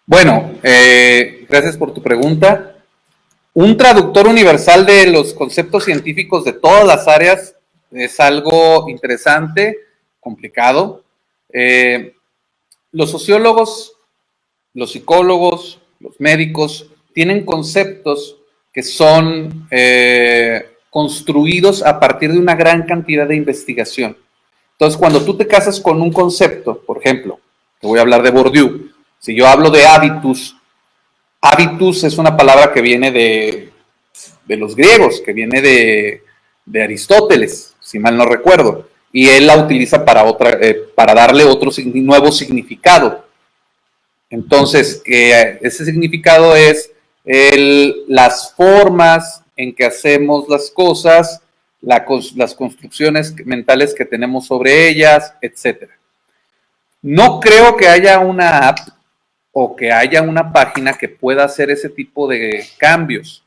Bueno, gracias por tu pregunta. Un traductor universal de los conceptos científicos de todas las áreas es algo interesante, complicado. Los sociólogos, los psicólogos, los médicos tienen conceptos que son construidos a partir de una gran cantidad de investigación. Entonces, cuando tú te casas con un concepto, por ejemplo, te voy a hablar de Bourdieu. Si yo hablo de habitus, habitus es una palabra que viene de los griegos, que viene de Aristóteles, si mal no recuerdo, y él la utiliza para darle otro nuevo significado. Entonces, ese significado es las formas en que hacemos las cosas, las construcciones mentales que tenemos sobre ellas, etc. No creo que haya una app o que haya una página que pueda hacer ese tipo de cambios.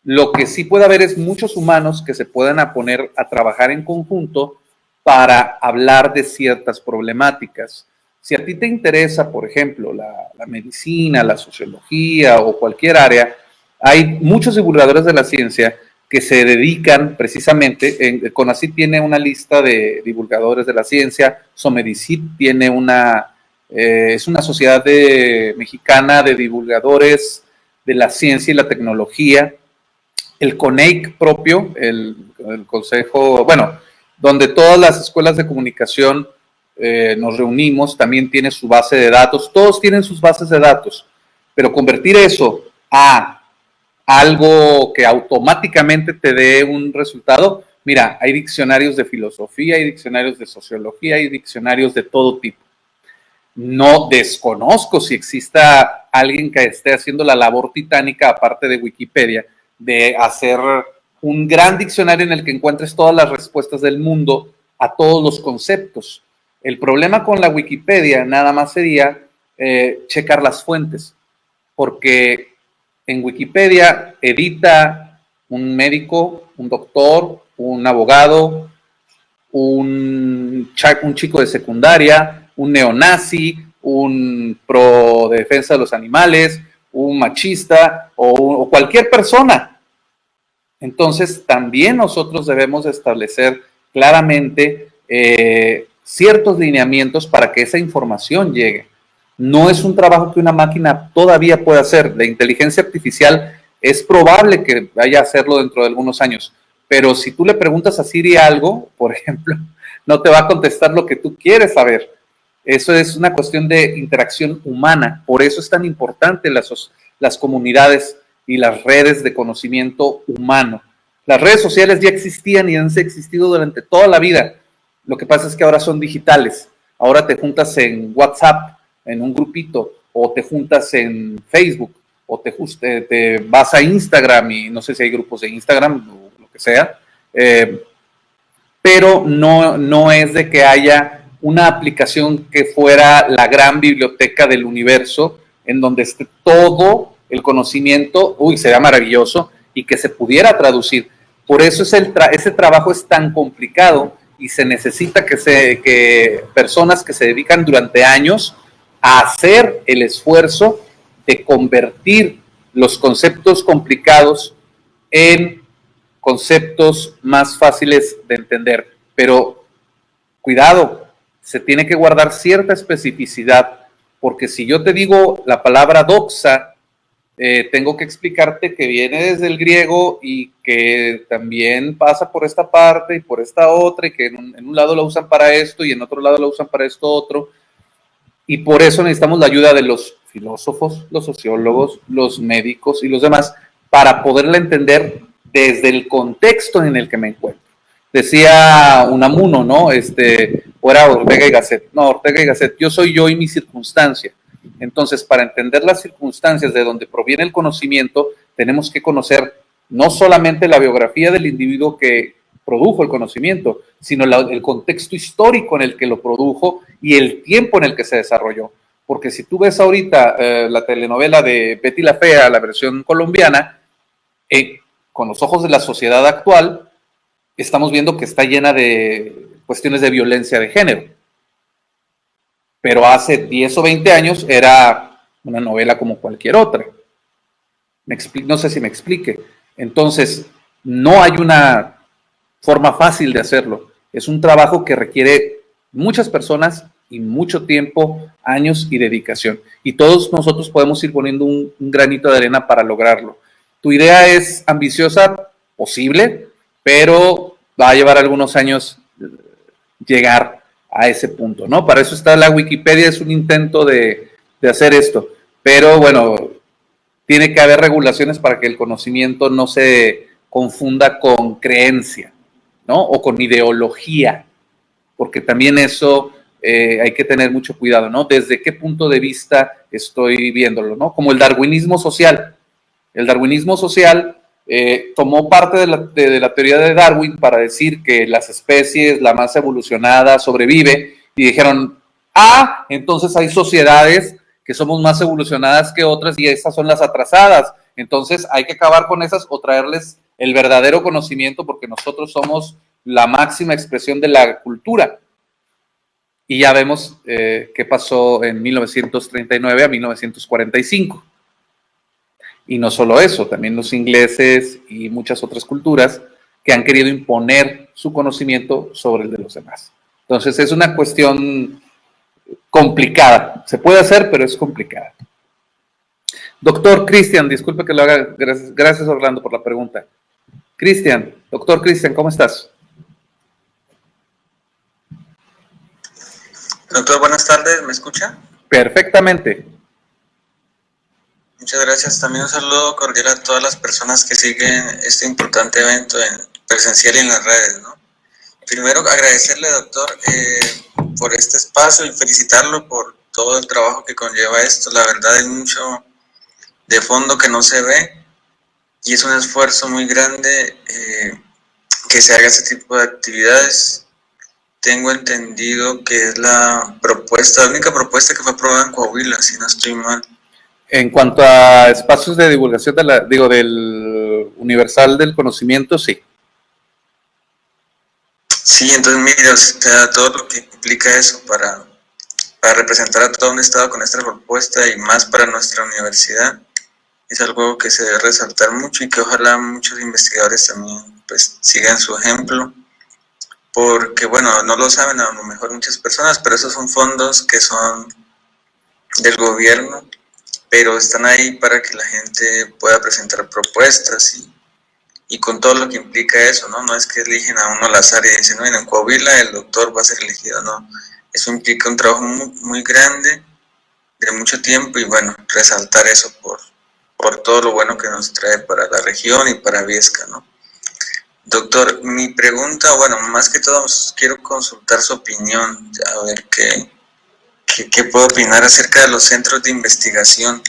Lo que sí puede haber es muchos humanos que se puedan poner a trabajar en conjunto para hablar de ciertas problemáticas. Si a ti te interesa, por ejemplo, la medicina, la sociología o cualquier área, hay muchos divulgadores de la ciencia que se dedican precisamente, CONACYT tiene una lista de divulgadores de la ciencia, SOMEDICIT tiene es una sociedad mexicana de divulgadores de la ciencia y la tecnología, el CONEIC propio, el consejo, bueno, donde todas las escuelas de comunicación nos reunimos, también tiene su base de datos, todos tienen sus bases de datos, pero convertir eso a algo que automáticamente te dé un resultado. Mira, hay diccionarios de filosofía, hay diccionarios de sociología, hay diccionarios de todo tipo. No desconozco si exista alguien que esté haciendo la labor titánica, aparte de Wikipedia, de hacer un gran diccionario en el que encuentres todas las respuestas del mundo a todos los conceptos. El problema con la Wikipedia nada más sería checar las fuentes, porque en Wikipedia edita un médico, un doctor, un abogado, un chico de secundaria, un neonazi, un pro de defensa de los animales, un machista o cualquier persona. Entonces, también nosotros debemos establecer claramente ciertos lineamientos para que esa información llegue. No es un trabajo que una máquina todavía pueda hacer. La inteligencia artificial es probable que vaya a hacerlo dentro de algunos años, pero si tú le preguntas a Siri algo, por ejemplo, no te va a contestar lo que tú quieres saber. Eso es una cuestión de interacción humana. Por eso es tan importante las comunidades y las redes de conocimiento humano. Las redes sociales ya existían y han existido durante toda la vida. Lo que pasa es que ahora son digitales. Ahora te juntas en WhatsApp, en un grupito, o te juntas en Facebook, o te vas a Instagram, y no sé si hay grupos de Instagram o lo que sea, pero no es de que haya una aplicación que fuera la gran biblioteca del universo, en donde esté todo el conocimiento, sería maravilloso, y que se pudiera traducir. Por eso ese trabajo es tan complicado, y se necesita que personas que se dedican durante años a hacer el esfuerzo de convertir los conceptos complicados en conceptos más fáciles de entender. Pero cuidado, se tiene que guardar cierta especificidad, porque si yo te digo la palabra doxa, tengo que explicarte que viene desde el griego y que también pasa por esta parte y por esta otra, y que en un lado la usan para esto y en otro lado la usan para esto otro. Y por eso necesitamos la ayuda de los filósofos, los sociólogos, los médicos y los demás para poderla entender desde el contexto en el que me encuentro. Decía Unamuno, ¿no? O era Ortega y Gasset. No, Ortega y Gasset. Yo soy yo y mi circunstancia. Entonces, para entender las circunstancias de donde proviene el conocimiento, tenemos que conocer no solamente la biografía del individuo que produjo el conocimiento, sino el contexto histórico en el que lo produjo y el tiempo en el que se desarrolló. Porque si tú ves ahorita la telenovela de Betty la Fea, la versión colombiana, con los ojos de la sociedad actual, estamos viendo que está llena de cuestiones de violencia de género. Pero hace 10 o 20 años era una novela como cualquier otra. No sé si me explique. Entonces, no hay una forma fácil de hacerlo. Es un trabajo que requiere muchas personas y mucho tiempo, años y dedicación. Y todos nosotros podemos ir poniendo un granito de arena para lograrlo. Tu idea es ambiciosa, posible, pero va a llevar algunos años llegar a ese punto, ¿no? Para eso está la Wikipedia, es un intento de hacer esto. Pero bueno, tiene que haber regulaciones para que el conocimiento no se confunda con creencia, ¿no? O con ideología, porque también eso hay que tener mucho cuidado, ¿no? Desde qué punto de vista estoy viéndolo, ¿no? Como el darwinismo social. El darwinismo social tomó parte de la teoría de Darwin para decir que las especies, la más evolucionada, sobrevive, y dijeron, entonces hay sociedades que somos más evolucionadas que otras y esas son las atrasadas, entonces hay que acabar con esas o traerles el verdadero conocimiento porque nosotros somos la máxima expresión de la cultura. Y ya vemos qué pasó en 1939 a 1945. Y no solo eso, también los ingleses y muchas otras culturas que han querido imponer su conocimiento sobre el de los demás. Entonces es una cuestión complicada. Se puede hacer, pero es complicada. Doctor Cristian, disculpe que lo haga. Gracias, Orlando, por la pregunta. Cristian, doctor Cristian, ¿cómo estás? Doctor, buenas tardes, ¿me escucha? Perfectamente. Muchas gracias. También un saludo cordial a todas las personas que siguen este importante evento en presencial y en las redes, ¿no? Primero, agradecerle, doctor, por este espacio y felicitarlo por todo el trabajo que conlleva esto. La verdad, hay mucho de fondo que no se ve y es un esfuerzo muy grande que se haga este tipo de actividades. Tengo entendido que es la única propuesta que fue aprobada en Coahuila, si no estoy mal. En cuanto a espacios de divulgación del universal del conocimiento, sí. Sí, entonces mire, o sea, todo lo que implica eso para representar a todo un estado con esta propuesta y más para nuestra universidad es algo que se debe resaltar mucho y que ojalá muchos investigadores también pues sigan su ejemplo, porque bueno, no lo saben a lo mejor muchas personas, pero esos son fondos que son del gobierno, pero están ahí para que la gente pueda presentar propuestas y con todo lo que implica eso, ¿no? No es que eligen a uno al azar y dicen, bueno, en Coahuila el doctor va a ser elegido, no. Eso implica un trabajo muy, muy grande, de mucho tiempo, y bueno, resaltar eso por todo lo bueno que nos trae para la región y para Viesca, ¿no? Doctor, mi pregunta, bueno, más que todo quiero consultar su opinión, a ver qué puedo opinar acerca de los centros de investigación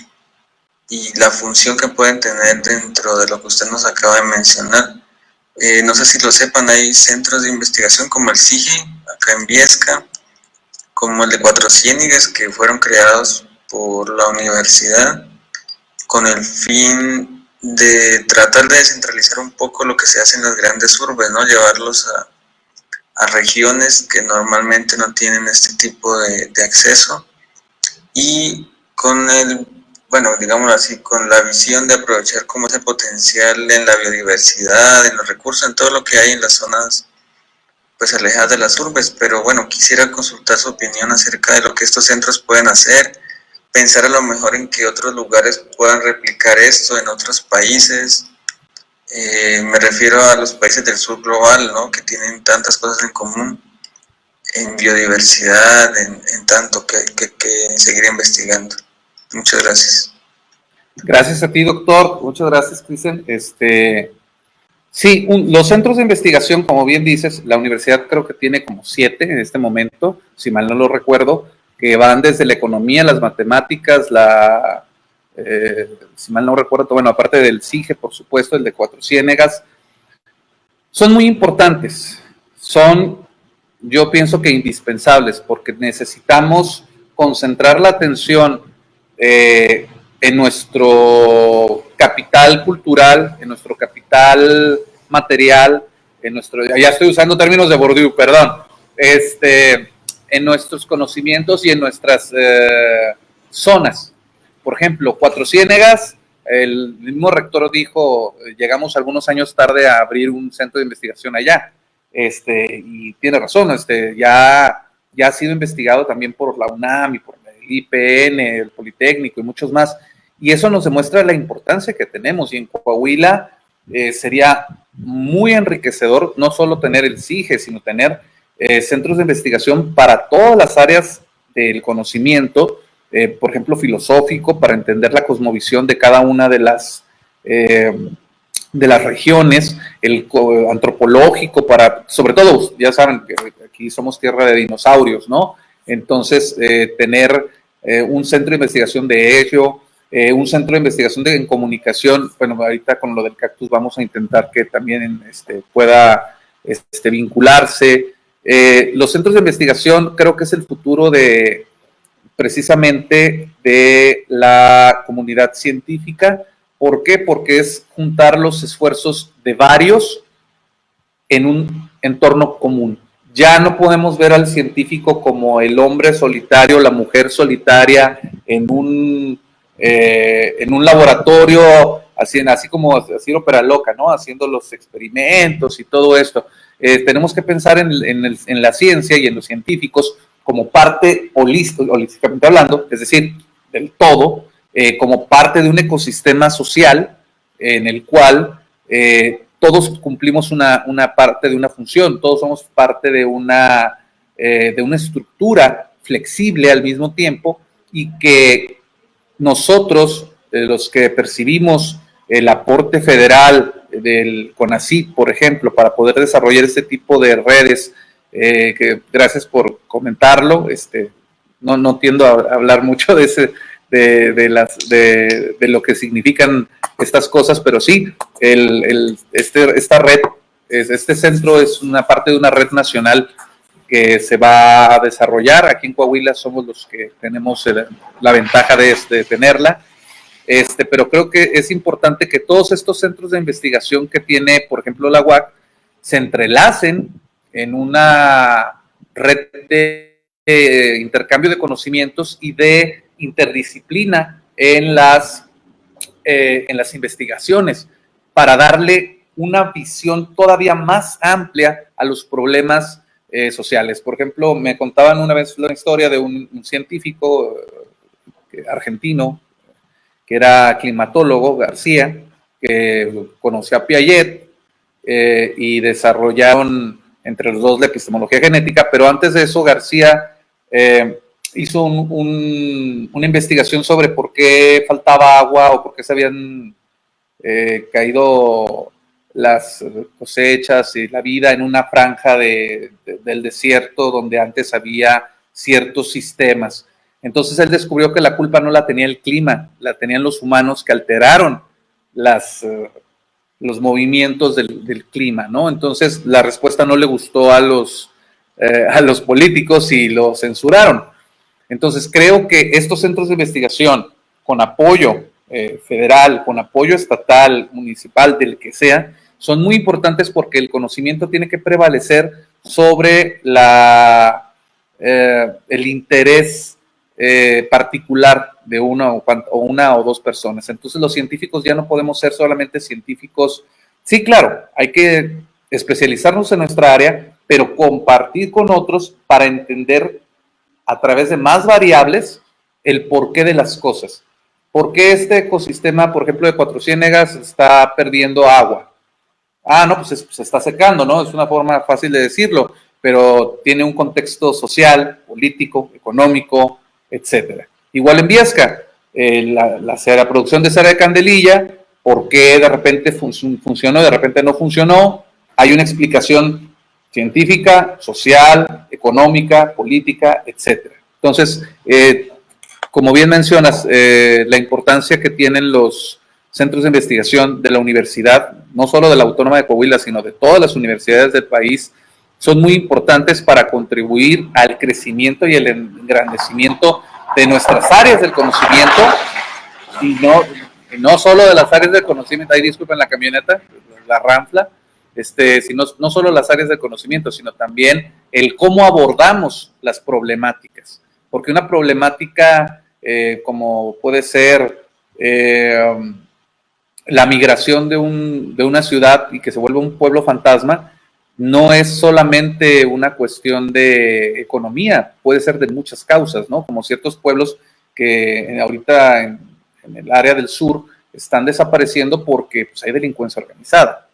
y la función que pueden tener dentro de lo que usted nos acaba de mencionar. No sé si lo sepan, hay centros de investigación como el CIGI, acá en Viesca, como el de Cuatro Ciénegas, que fueron creados por la universidad con el fin de tratar de descentralizar un poco lo que se hace en las grandes urbes, ¿no? Llevarlos a regiones que normalmente no tienen este tipo de acceso, y con bueno, digámoslo así, con la visión de aprovechar como ese potencial en la biodiversidad, en los recursos, en todo lo que hay en las zonas pues alejadas de las urbes. Pero bueno, quisiera consultar su opinión acerca de lo que estos centros pueden hacer, pensar a lo mejor en que otros lugares puedan replicar esto en otros países. Me refiero a los países del sur global, ¿no? Que tienen tantas cosas en común en biodiversidad, en tanto que seguir investigando. Muchas gracias. Gracias a ti, doctor. Muchas gracias, Cristian. Sí, los centros de investigación, como bien dices, la universidad creo que tiene como 7 en este momento, si mal no lo recuerdo, que van desde la economía, las matemáticas, si mal no recuerdo, bueno, aparte del CIGE, por supuesto, el de Cuatro Ciénegas, son muy importantes, yo pienso que indispensables, porque necesitamos concentrar la atención en nuestro capital cultural, en nuestro capital material, ya estoy usando términos de Bourdieu, perdón, en nuestros conocimientos y en nuestras zonas. Por ejemplo, Cuatro Ciénegas, el mismo rector dijo, llegamos algunos años tarde a abrir un centro de investigación allá, y tiene razón, ya ha sido investigado también por la UNAM y por el IPN, el Politécnico y muchos más, y eso nos demuestra la importancia que tenemos, y en Coahuila sería muy enriquecedor no solo tener el CIGE, sino tener centros de investigación para todas las áreas del conocimiento, por ejemplo, filosófico, para entender la cosmovisión de cada una de las regiones, el antropológico, sobre todo, ya saben que aquí somos tierra de dinosaurios, ¿no? Entonces, tener un centro de investigación de ello, un centro de investigación en comunicación, bueno, ahorita con lo del cactus vamos a intentar que también pueda vincularse. Los centros de investigación creo que es el futuro precisamente de la comunidad científica. ¿Por qué? Porque es juntar los esfuerzos de varios en un entorno común. Ya no podemos ver al científico como el hombre solitario, la mujer solitaria en un laboratorio, así como así opera loca, ¿no? Haciendo los experimentos y todo esto. Tenemos que pensar en la ciencia y en los científicos como parte holísticamente hablando, es decir, del todo, como parte de un ecosistema social en el cual todos cumplimos una parte de una función, todos somos parte de una estructura flexible al mismo tiempo, y que nosotros los que percibimos el aporte federal del CONACYT, por ejemplo, para poder desarrollar este tipo de redes, que gracias por comentarlo, no tiendo a hablar mucho de lo que significan estas cosas, pero sí, esta red, este centro es una parte de una red nacional que se va a desarrollar. Aquí en Coahuila somos los que tenemos la ventaja de tenerla, pero creo que es importante que todos estos centros de investigación que tiene, por ejemplo, la UAC, se entrelacen en una red de intercambio de conocimientos y de interdisciplina en las investigaciones, para darle una visión todavía más amplia a los problemas sociales. Por ejemplo, me contaban una vez la historia de un científico argentino que era climatólogo, García, que conoció a Piaget y desarrollaron entre los dos la epistemología genética, pero antes de eso García hizo una investigación sobre por qué faltaba agua o por qué se habían caído las cosechas y la vida en una franja del desierto donde antes había ciertos sistemas. Entonces él descubrió que la culpa no la tenía el clima, la tenían los humanos que alteraron los movimientos del clima, ¿no? Entonces la respuesta no le gustó a los políticos y lo censuraron. Entonces creo que estos centros de investigación, con apoyo federal, con apoyo estatal, municipal, del que sea, son muy importantes porque el conocimiento tiene que prevalecer sobre el interés particular de una o dos personas. Entonces los científicos ya no podemos ser solamente científicos. Sí, claro, hay que especializarnos en nuestra área, pero compartir con otros para entender a través de más variables el porqué de las cosas. ¿Por qué este ecosistema, por ejemplo, de Cuatro Ciénegas está perdiendo agua? No, pues se está secando, ¿no? Es una forma fácil de decirlo, pero tiene un contexto social, político, económico, etcétera. Igual en Viesca, la producción de cera de candelilla, ¿por qué de repente funcionó, de repente no funcionó? Hay una explicación científica, social, económica, política, etcétera. Entonces, como bien mencionas, la importancia que tienen los centros de investigación de la universidad, no solo de la Autónoma de Coahuila, sino de todas las universidades del país, son muy importantes para contribuir al crecimiento y el engrandecimiento de nuestras áreas del conocimiento, y no solo de las áreas del conocimiento, ahí disculpen la camioneta, la ranfla, sino no solo las áreas de conocimiento, sino también el cómo abordamos las problemáticas, porque una problemática como puede ser la migración de una ciudad y que se vuelve un pueblo fantasma, no es solamente una cuestión de economía, puede ser de muchas causas, ¿no? Como ciertos pueblos que ahorita en el área del sur están desapareciendo porque pues, hay delincuencia organizada,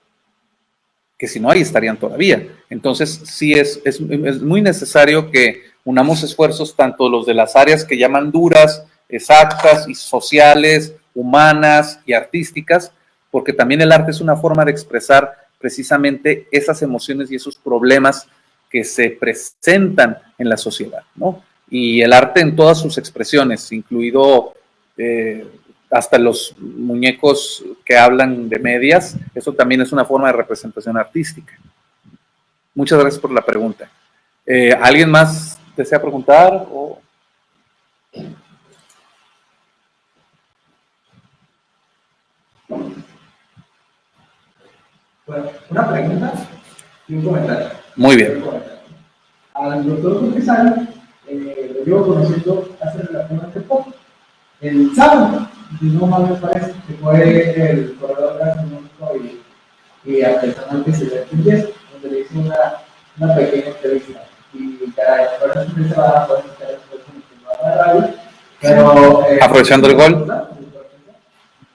que si no ahí estarían todavía. Entonces sí es muy necesario que unamos esfuerzos, tanto los de las áreas que llaman duras, exactas y sociales, humanas y artísticas, porque también el arte es una forma de expresar precisamente esas emociones y esos problemas que se presentan en la sociedad, ¿no? Y el arte en todas sus expresiones, incluido hasta los muñecos que hablan de medias, eso también es una forma de representación artística. Muchas gracias por la pregunta. ¿Alguien más desea preguntar? Bueno, una pregunta y un comentario. Muy bien. Al doctor Jorge Sala lo llevo conociendo hace relativamente poco. El sábado, si no mal me parece, que fue el corredor gastronómico y artesanal que se le atendió, donde le hice una pequeña entrevista. Y caray, ahora sí se va a poder estar después en la radio, pero... aprovechando el gol.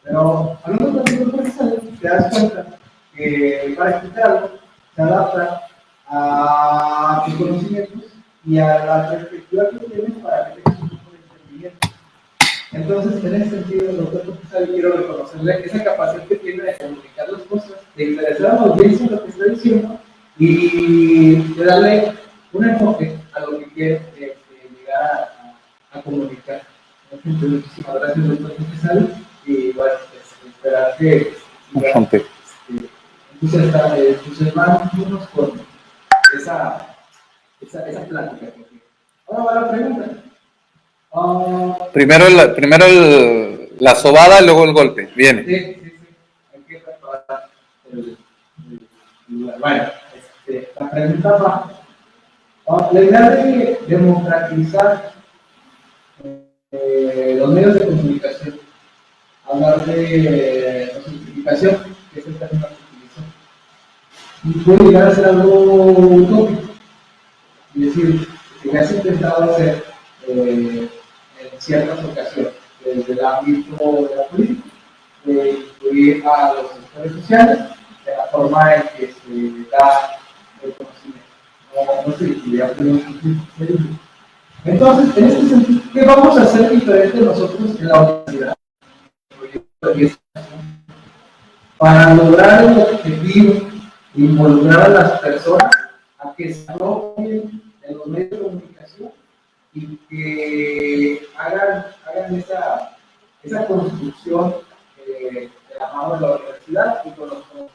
Pero hablando también de Jorge Sala, te das cuenta que para explicar algo se adapta a tus conocimientos y a la perspectiva que tienes para que tengas un mejor entendimiento. Entonces, en ese sentido, el doctor Cortizal, quiero reconocerle esa capacidad que tiene de comunicar las cosas, de interesar a la audiencia en lo que está diciendo y de darle un enfoque a lo que quiere llegar a comunicar. Entonces, muchísimas gracias, doctor Cortizal, y bueno, esperar que entusiasmarnos con esa plática. Ahora va la pregunta. Primero la sobada y luego el golpe. Viene. Sí. Hay que preparar bueno, la pregunta va. La idea de democratizar los medios de comunicación, hablar de la simplificación, que es el término que utilizó, y puede llegar a ser algo utópico. Es decir, que ya se ha intentado hacer en ciertas ocasiones, desde el ámbito de la política, de incluir a los sectores sociales de la forma en que se da el conocimiento. No se diría, pero entonces, en este sentido, ¿qué vamos a hacer diferente nosotros en la universidad? Para lograr el objetivo de involucrar a las personas a que se apropien de los medios de comunicación y que hagan esa construcción de la mano de la universidad y con los conocimientos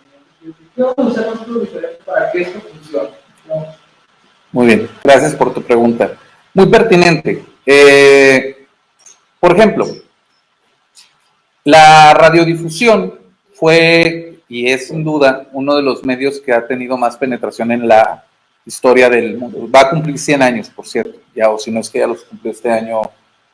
que vamos a hacer nosotros diferentes para que esto funcione. ¿No? Muy bien, gracias por tu pregunta. Muy pertinente. Por ejemplo, la radiodifusión fue y es sin duda uno de los medios que ha tenido más penetración en la historia del mundo. Va a cumplir 100 años, por cierto, ya, o si no es que ya los cumplió este año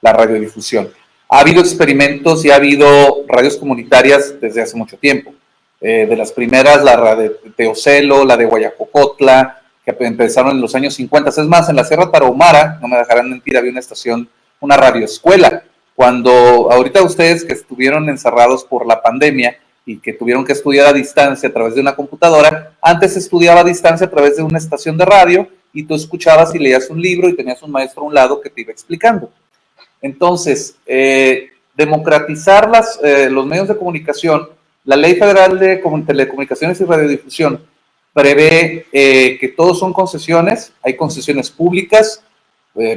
la radiodifusión. Ha habido experimentos y ha habido radios comunitarias desde hace mucho tiempo. De las primeras, la de Teocelo, la de Guayacocotla, que empezaron en los años 50. Es más, en la Sierra Tarahumara, no me dejarán mentir, había una estación, una radioescuela. Cuando ahorita ustedes que estuvieron encerrados por la pandemia y que tuvieron que estudiar a distancia a través de una computadora, antes se estudiaba a distancia a través de una estación de radio y tú escuchabas y leías un libro y tenías un maestro a un lado que te iba explicando. Entonces, democratizar los medios de comunicación, la Ley Federal de Telecomunicaciones y Radiodifusión prevé que todos son concesiones, hay concesiones públicas,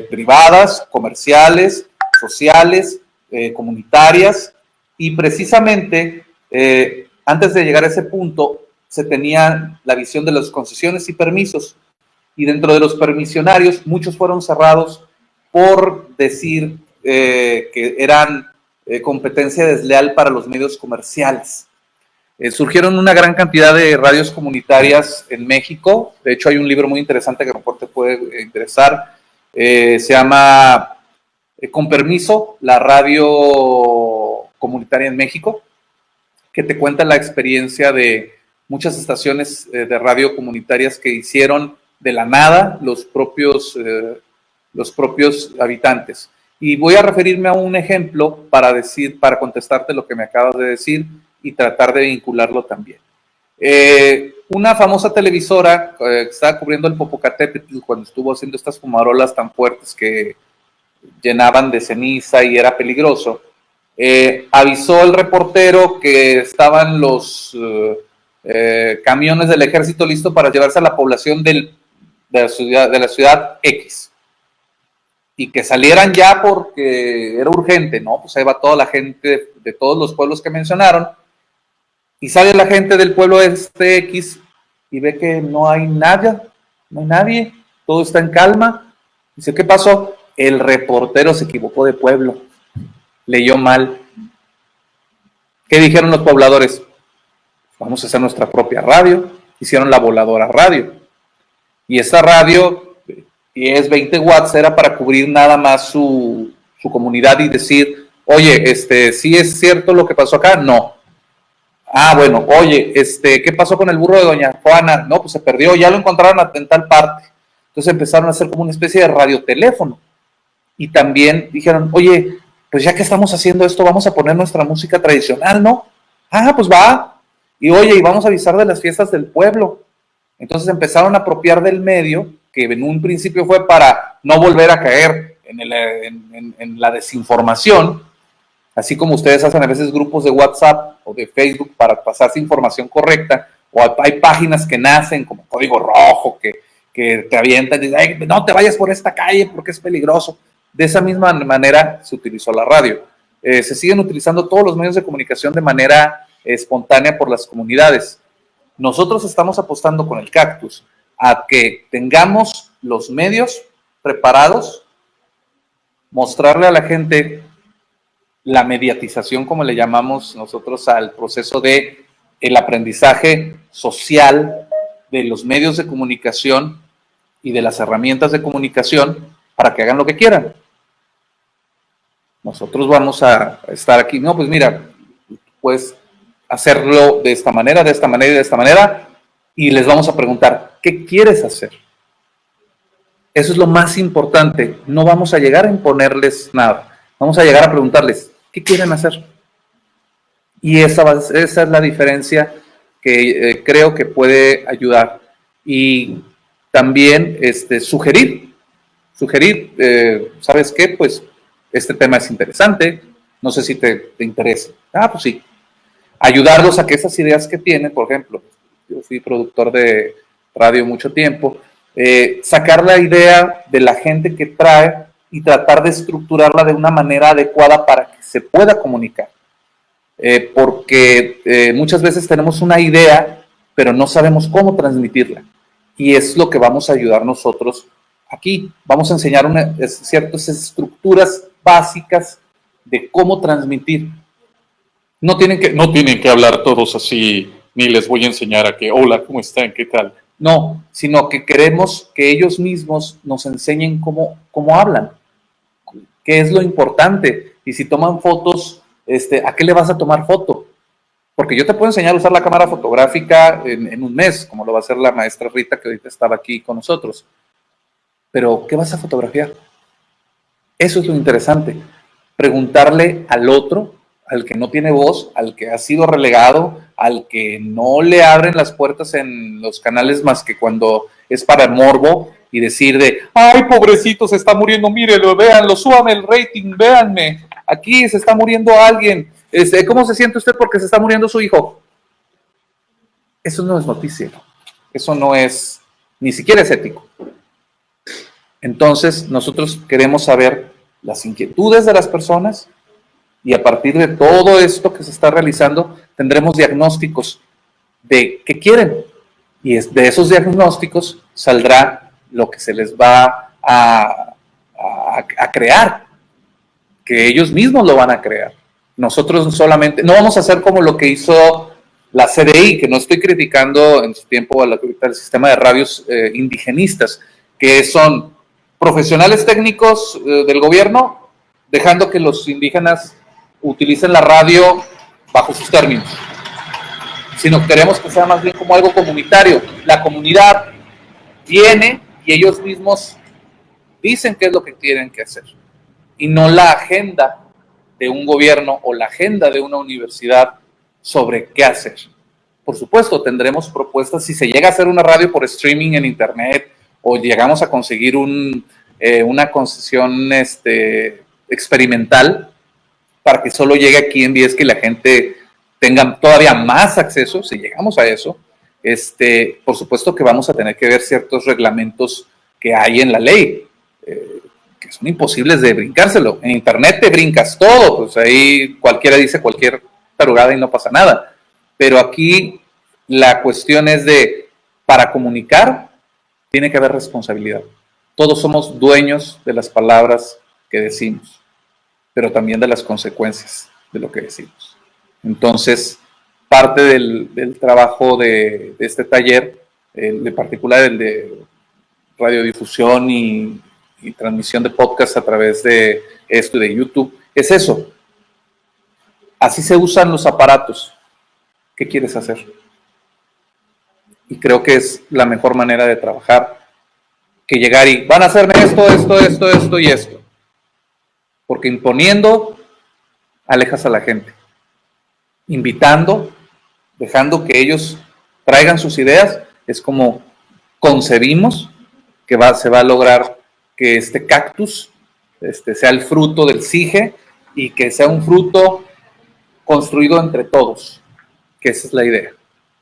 privadas, comerciales, sociales, comunitarias, y precisamente antes de llegar a ese punto se tenía la visión de las concesiones y permisos, y dentro de los permisionarios muchos fueron cerrados por decir que eran competencia desleal para los medios comerciales. Surgieron una gran cantidad de radios comunitarias en México. De hecho, hay un libro muy interesante que a lo mejor te puede interesar. Se llama Con Permiso, la radio comunitaria en México, que te cuenta la experiencia de muchas estaciones de radio comunitarias que hicieron de la nada los propios habitantes. Y voy a referirme a un ejemplo para contestarte lo que me acabas de decir y tratar de vincularlo también. Una famosa televisora que estaba cubriendo el Popocatépetl cuando estuvo haciendo estas fumarolas tan fuertes que llenaban de ceniza y era peligroso, avisó el reportero que estaban los camiones del ejército listos para llevarse a la población de la ciudad X. Y que salieran ya porque era urgente, ¿no? Pues ahí va toda la gente de todos los pueblos que mencionaron. Y sale la gente del pueblo X y ve que no hay nada, no hay nadie, todo está en calma. Dice, ¿qué pasó? El reportero se equivocó de pueblo, leyó mal. ¿Qué dijeron los pobladores? Vamos a hacer nuestra propia radio. Hicieron la Voladora Radio. Y esa radio, y es 20 watts, era para cubrir nada más su comunidad y decir, oye, ¿sí es cierto lo que pasó acá? No. Ah, bueno, oye, ¿qué pasó con el burro de doña Juana? No, pues se perdió, ya lo encontraron en tal parte. Entonces empezaron a hacer como una especie de radioteléfono. Y también dijeron, oye, pues ya que estamos haciendo esto, vamos a poner nuestra música tradicional, ¿no? Ah, pues va. Y oye, y vamos a avisar de las fiestas del pueblo. Entonces empezaron a apropiar del medio, que en un principio fue para no volver a caer en la desinformación, Así como ustedes hacen a veces grupos de WhatsApp o de Facebook para pasarse información correcta, o hay páginas que nacen como Código Rojo, que te avientan y dicen, "Ay, no te vayas por esta calle porque es peligroso". De esa misma manera se utilizó la radio. Se siguen utilizando todos los medios de comunicación de manera espontánea por las comunidades. Nosotros estamos apostando con el Cactus a que tengamos los medios preparados, mostrarle a la gente la mediatización, como le llamamos nosotros al proceso de el aprendizaje social de los medios de comunicación y de las herramientas de comunicación para que hagan lo que quieran. Nosotros vamos a estar aquí, no, pues mira, puedes hacerlo de esta manera, de esta manera y de esta manera, y les vamos a preguntar, ¿qué quieres hacer? Eso es lo más importante. No vamos a llegar a imponerles nada. Vamos a llegar a preguntarles, ¿qué quieren hacer? Y esa es la diferencia que creo que puede ayudar. Y también sugerir, ¿sabes qué? Pues este tema es interesante, no sé si te interesa. Pues sí. Ayudarlos a que esas ideas que tienen, por ejemplo, yo fui productor de radio mucho tiempo, sacar la idea de la gente que trae y tratar de estructurarla de una manera adecuada para que se pueda comunicar. Porque muchas veces tenemos una idea, pero no sabemos cómo transmitirla. Y es lo que vamos a ayudar nosotros aquí. Vamos a enseñar ciertas estructuras básicas de cómo transmitir. No tienen que hablar todos así, ni les voy a enseñar a que, hola, ¿cómo están? ¿Qué tal? No, sino que queremos que ellos mismos nos enseñen cómo hablan, qué es lo importante. Y si toman fotos, ¿a qué le vas a tomar foto? Porque yo te puedo enseñar a usar la cámara fotográfica en un mes, como lo va a hacer la maestra Rita, que ahorita estaba aquí con nosotros. Pero, ¿qué vas a fotografiar? Eso es lo interesante. Preguntarle al otro, al que no tiene voz, al que ha sido relegado, al que no le abren las puertas en los canales más que cuando es para el morbo y decir de, ay, pobrecito, se está muriendo, mírelo, véanlo, súbame el rating, véanme, aquí se está muriendo alguien, ¿cómo se siente usted porque se está muriendo su hijo? Eso no es noticia, eso no es, ni siquiera es ético. Entonces, nosotros queremos saber las inquietudes de las personas y a partir de todo esto que se está realizando, tendremos diagnósticos de qué quieren. Y de esos diagnósticos saldrá lo que se les va a crear, que ellos mismos lo van a crear. Nosotros solamente, no vamos a hacer como lo que hizo la CDI, que no estoy criticando en su tiempo el sistema de radios indigenistas, que son profesionales técnicos del gobierno, dejando que los indígenas utilicen la radio bajo sus términos, sino queremos que sea más bien como algo comunitario. La comunidad viene y ellos mismos dicen qué es lo que tienen que hacer, y no la agenda de un gobierno o la agenda de una universidad sobre qué hacer. Por supuesto, tendremos propuestas si se llega a hacer una radio por streaming en internet o llegamos a conseguir una concesión experimental para que solo llegue aquí en Viesca y la gente tenga todavía más acceso, si llegamos a eso. Por supuesto que vamos a tener que ver ciertos reglamentos que hay en la ley, que son imposibles de brincárselo. En internet te brincas todo, pues ahí cualquiera dice cualquier tarugada y no pasa nada. Pero aquí la cuestión es para comunicar, tiene que haber responsabilidad. Todos somos dueños de las palabras que decimos, pero también de las consecuencias de lo que decimos. Entonces, parte del trabajo de este taller, de particular el de radiodifusión y transmisión de podcast a través de esto y de YouTube, es eso. Así se usan los aparatos. ¿Qué quieres hacer? Y creo que es la mejor manera de trabajar que llegar y van a hacerme esto y esto. Porque imponiendo, alejas a la gente. Invitando, dejando que ellos traigan sus ideas, es como concebimos que se va a lograr que este cactus sea el fruto del CIGE y que sea un fruto construido entre todos, que esa es la idea.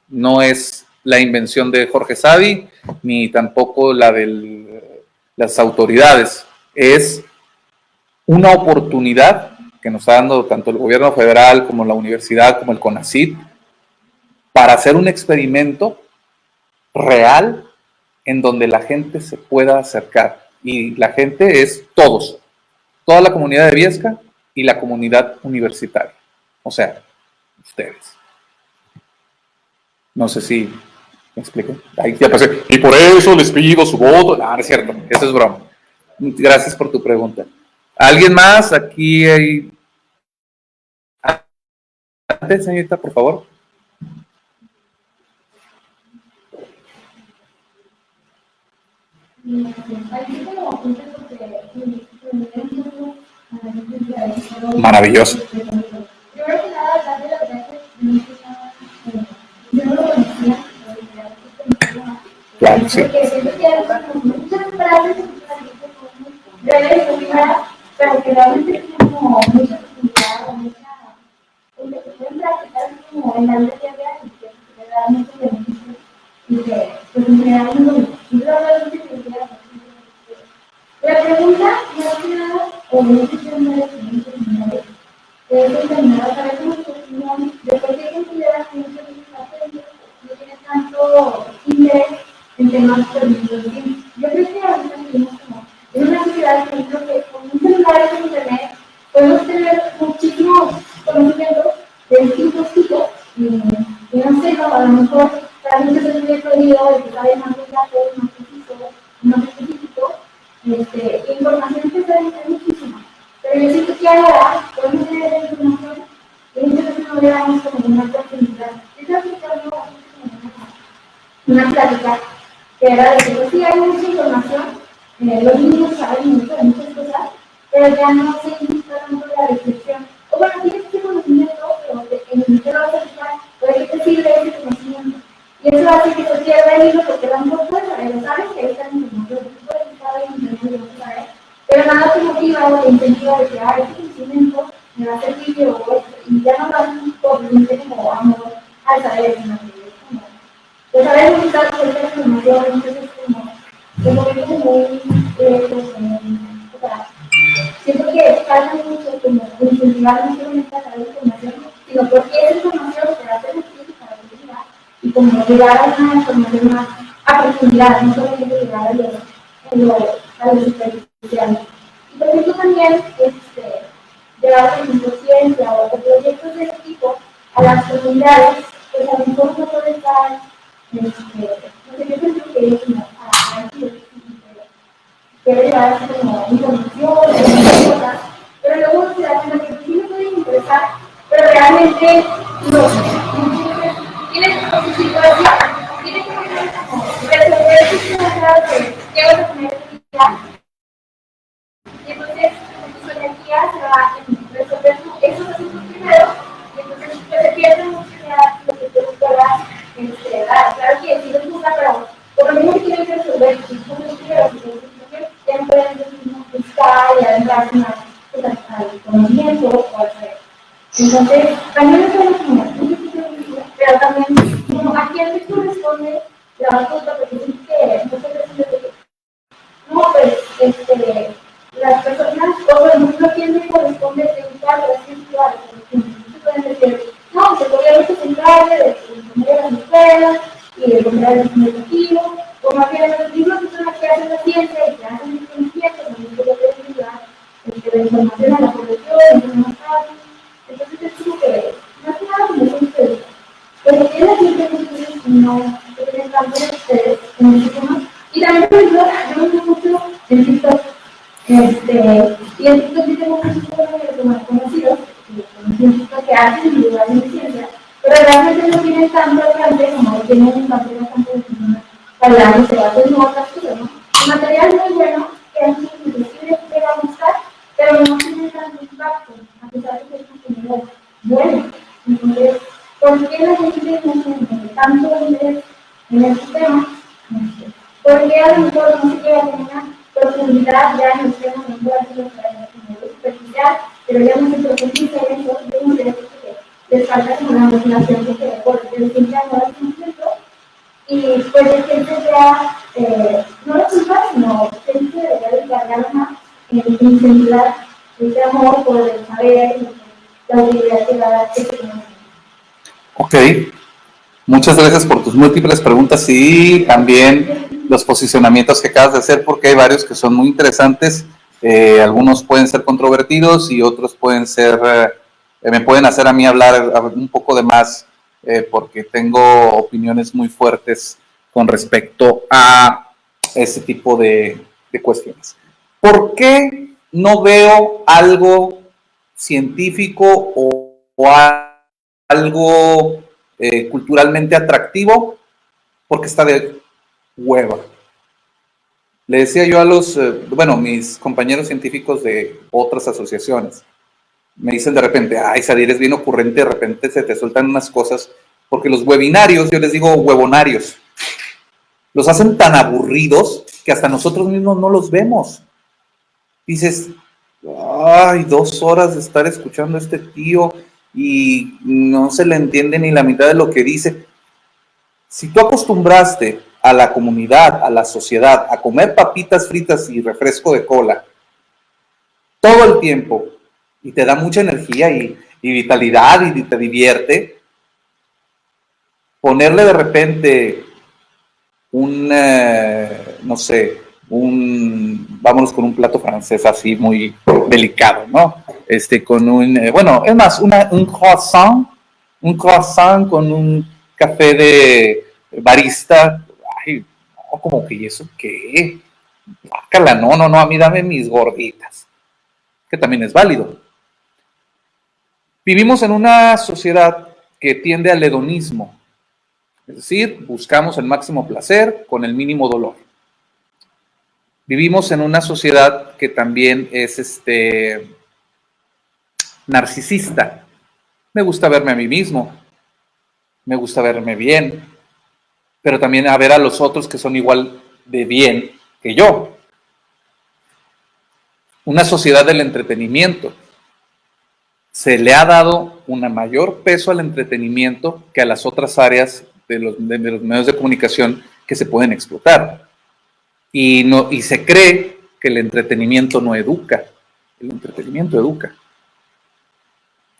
No es la invención de Jorge Savi, ni tampoco la de las autoridades. Es una oportunidad que nos está dando tanto el gobierno federal como la universidad, como el CONACYT, para hacer un experimento real en donde la gente se pueda acercar. Y la gente es todos, toda la comunidad de Viesca y la comunidad universitaria. O sea, ustedes. No sé si me explico. Ahí ya pasé. Y por eso les pido su voto. No, no es cierto. Eso es broma. Gracias por tu pregunta. ¿Alguien más? Aquí hay... Antes, señorita, por favor. Maravilloso. Claro, sí. Porque siento que hay muchas frases breves, pero que realmente tienen como mucha profundidad, mucha que pueden practicar como en la vida diaria y que realmente beneficios y que pues en general la pregunta no es nada o no es una definición general, es determinada para que nuestra opinión de por qué consideras que muchos de los pacientes no tienen tanto interés en temas permitidos. Yo creo que ahorita vivimos como en una sociedad que creo que con un celular y internet podemos tener muchísimos conocimientos de distintos tipos y no sé, a lo mejor para muchos es muy prohibido de que cada vez más datos, más precisos, más específicos, información que se es muchísima. Pero yo siento que ahora podemos tener la información y muchas veces no le damos como una oportunidad. Yo creo que estamos una plática que era de que pues, sí hay mucha información, los niños saben mucho de muchas cosas, pero ya no se necesita tanto la reflexión. O bueno, tienes ese conocimiento, pero en el que lo vas a aplicar, puede que te sirve ese conocimiento. Y eso hace que se pierda el hilo porque van por fuera, pero sabes que ahí está la información, tú puedes estar en internet y vas a saber, pero nada te motiva o te incentiva de que este conocimiento me va a servir y ya no lo haces por como amor al saber, sino que es como pues a veces quizás por esta información, entonces como muy, o sea, siento que falta mucho como incentivar no solamente a través de información, sino porque esa información se hace útil para la sociedad y como llegar a una información más a profundidad, no solamente llegar a lo superficial. Y por ejemplo también, llevar por ejemplo ciencia o proyectos de ese tipo a las comunidades, pues a lo mejor no puede estar no sé qué pienso que es como quiere llevar como información, cosas, pero luego se da cuenta que sí me pueden interesar, pero realmente no. Tienes que situación, tienes que resolver tus cosas que vas a tener que explicar. Y entonces tu energía se va a resolver esos asuntos primero, y entonces se pierde mucho lo que tú puedas dar. Claro que sí les gusta, pero por lo mismo que tienen que resolver sus puntos primeros, ya no pueden buscar y adentrar más al conocimiento o al saber. Entonces, también es una pero también, como a quién le corresponde la batuta, porque dicen que muchas veces no, pues, las personas, o por ejemplo, a quién le corresponde preguntar a las ciudades, se pueden decir, no, se podría centrarle de poner las escuelas y de poner el educativo, o más bien los libros que son las que hacen la ciencia y que hacen el conocimiento, también se puede ayudar la información a la población, es más fácil. Entonces es como que, más que nada como son ustedes. Pero que la gente no tienen tanto interés en ese tema. Y también, por ejemplo, yo me gusta mucho el TikTok. Y en TikTok sí tengo muchos conocidos, científicos que hacen individuales de ciencia, pero realmente no tienen tanto alcance como tienen un papel bastante de personas hablando de datos en otras cosas, ¿no? El material es muy bueno, que a muchos inclusive les va a gustar, pero no tiene tanto impacto, a pesar de que es contenido bueno. Entonces, ¿por qué la gente no tiene tanto interés en este tema? ¿Por qué a lo mejor no se llega a tener una profundidad ya en los temas, no puede ser superficial, pero ya no se profundiza en eso, yo no sé que les falta como una motivación que por el simple amor al conflicto, y pues la gente ya no lo culpa, sino que se debería de encargar más en incentivar ese amor por el saber y la utilidad que da este conocimiento. Ok, muchas gracias por tus múltiples preguntas y también los posicionamientos que acabas de hacer, porque hay varios que son muy interesantes. Algunos pueden ser controvertidos y otros pueden ser, me pueden hacer a mí hablar un poco de más, porque tengo opiniones muy fuertes con respecto a ese tipo de cuestiones. ¿Por qué no veo algo científico o algo culturalmente atractivo? Porque está de hueva. Le decía yo a los, mis compañeros científicos de otras asociaciones, me dicen de repente, ay, Sadir, es bien ocurrente, de repente se te sueltan unas cosas, porque los webinarios, yo les digo huevonarios, los hacen tan aburridos que hasta nosotros mismos no los vemos. Dices, ay, 2 horas de estar escuchando a este tío y no se le entiende ni la mitad de lo que dice. Si tú acostumbraste a la comunidad, a la sociedad, a comer papitas fritas y refresco de cola todo el tiempo, y te da mucha energía y vitalidad y te divierte, ponerle de repente vámonos con un plato francés así muy delicado, ¿no? Con un croissant con un café de barista, ay, no, como que, ¿y eso qué? Bácala, no, a mí dame mis gorditas, que también es válido. Vivimos en una sociedad que tiende al hedonismo, es decir, buscamos el máximo placer con el mínimo dolor. Vivimos en una sociedad que también es narcisista. Me gusta verme a mí mismo, me gusta verme bien, pero también a ver a los otros que son igual de bien que yo. Una sociedad del entretenimiento. Se le ha dado un mayor peso al entretenimiento que a las otras áreas de los medios de comunicación que se pueden explotar. Y se cree que el entretenimiento no educa. El entretenimiento educa.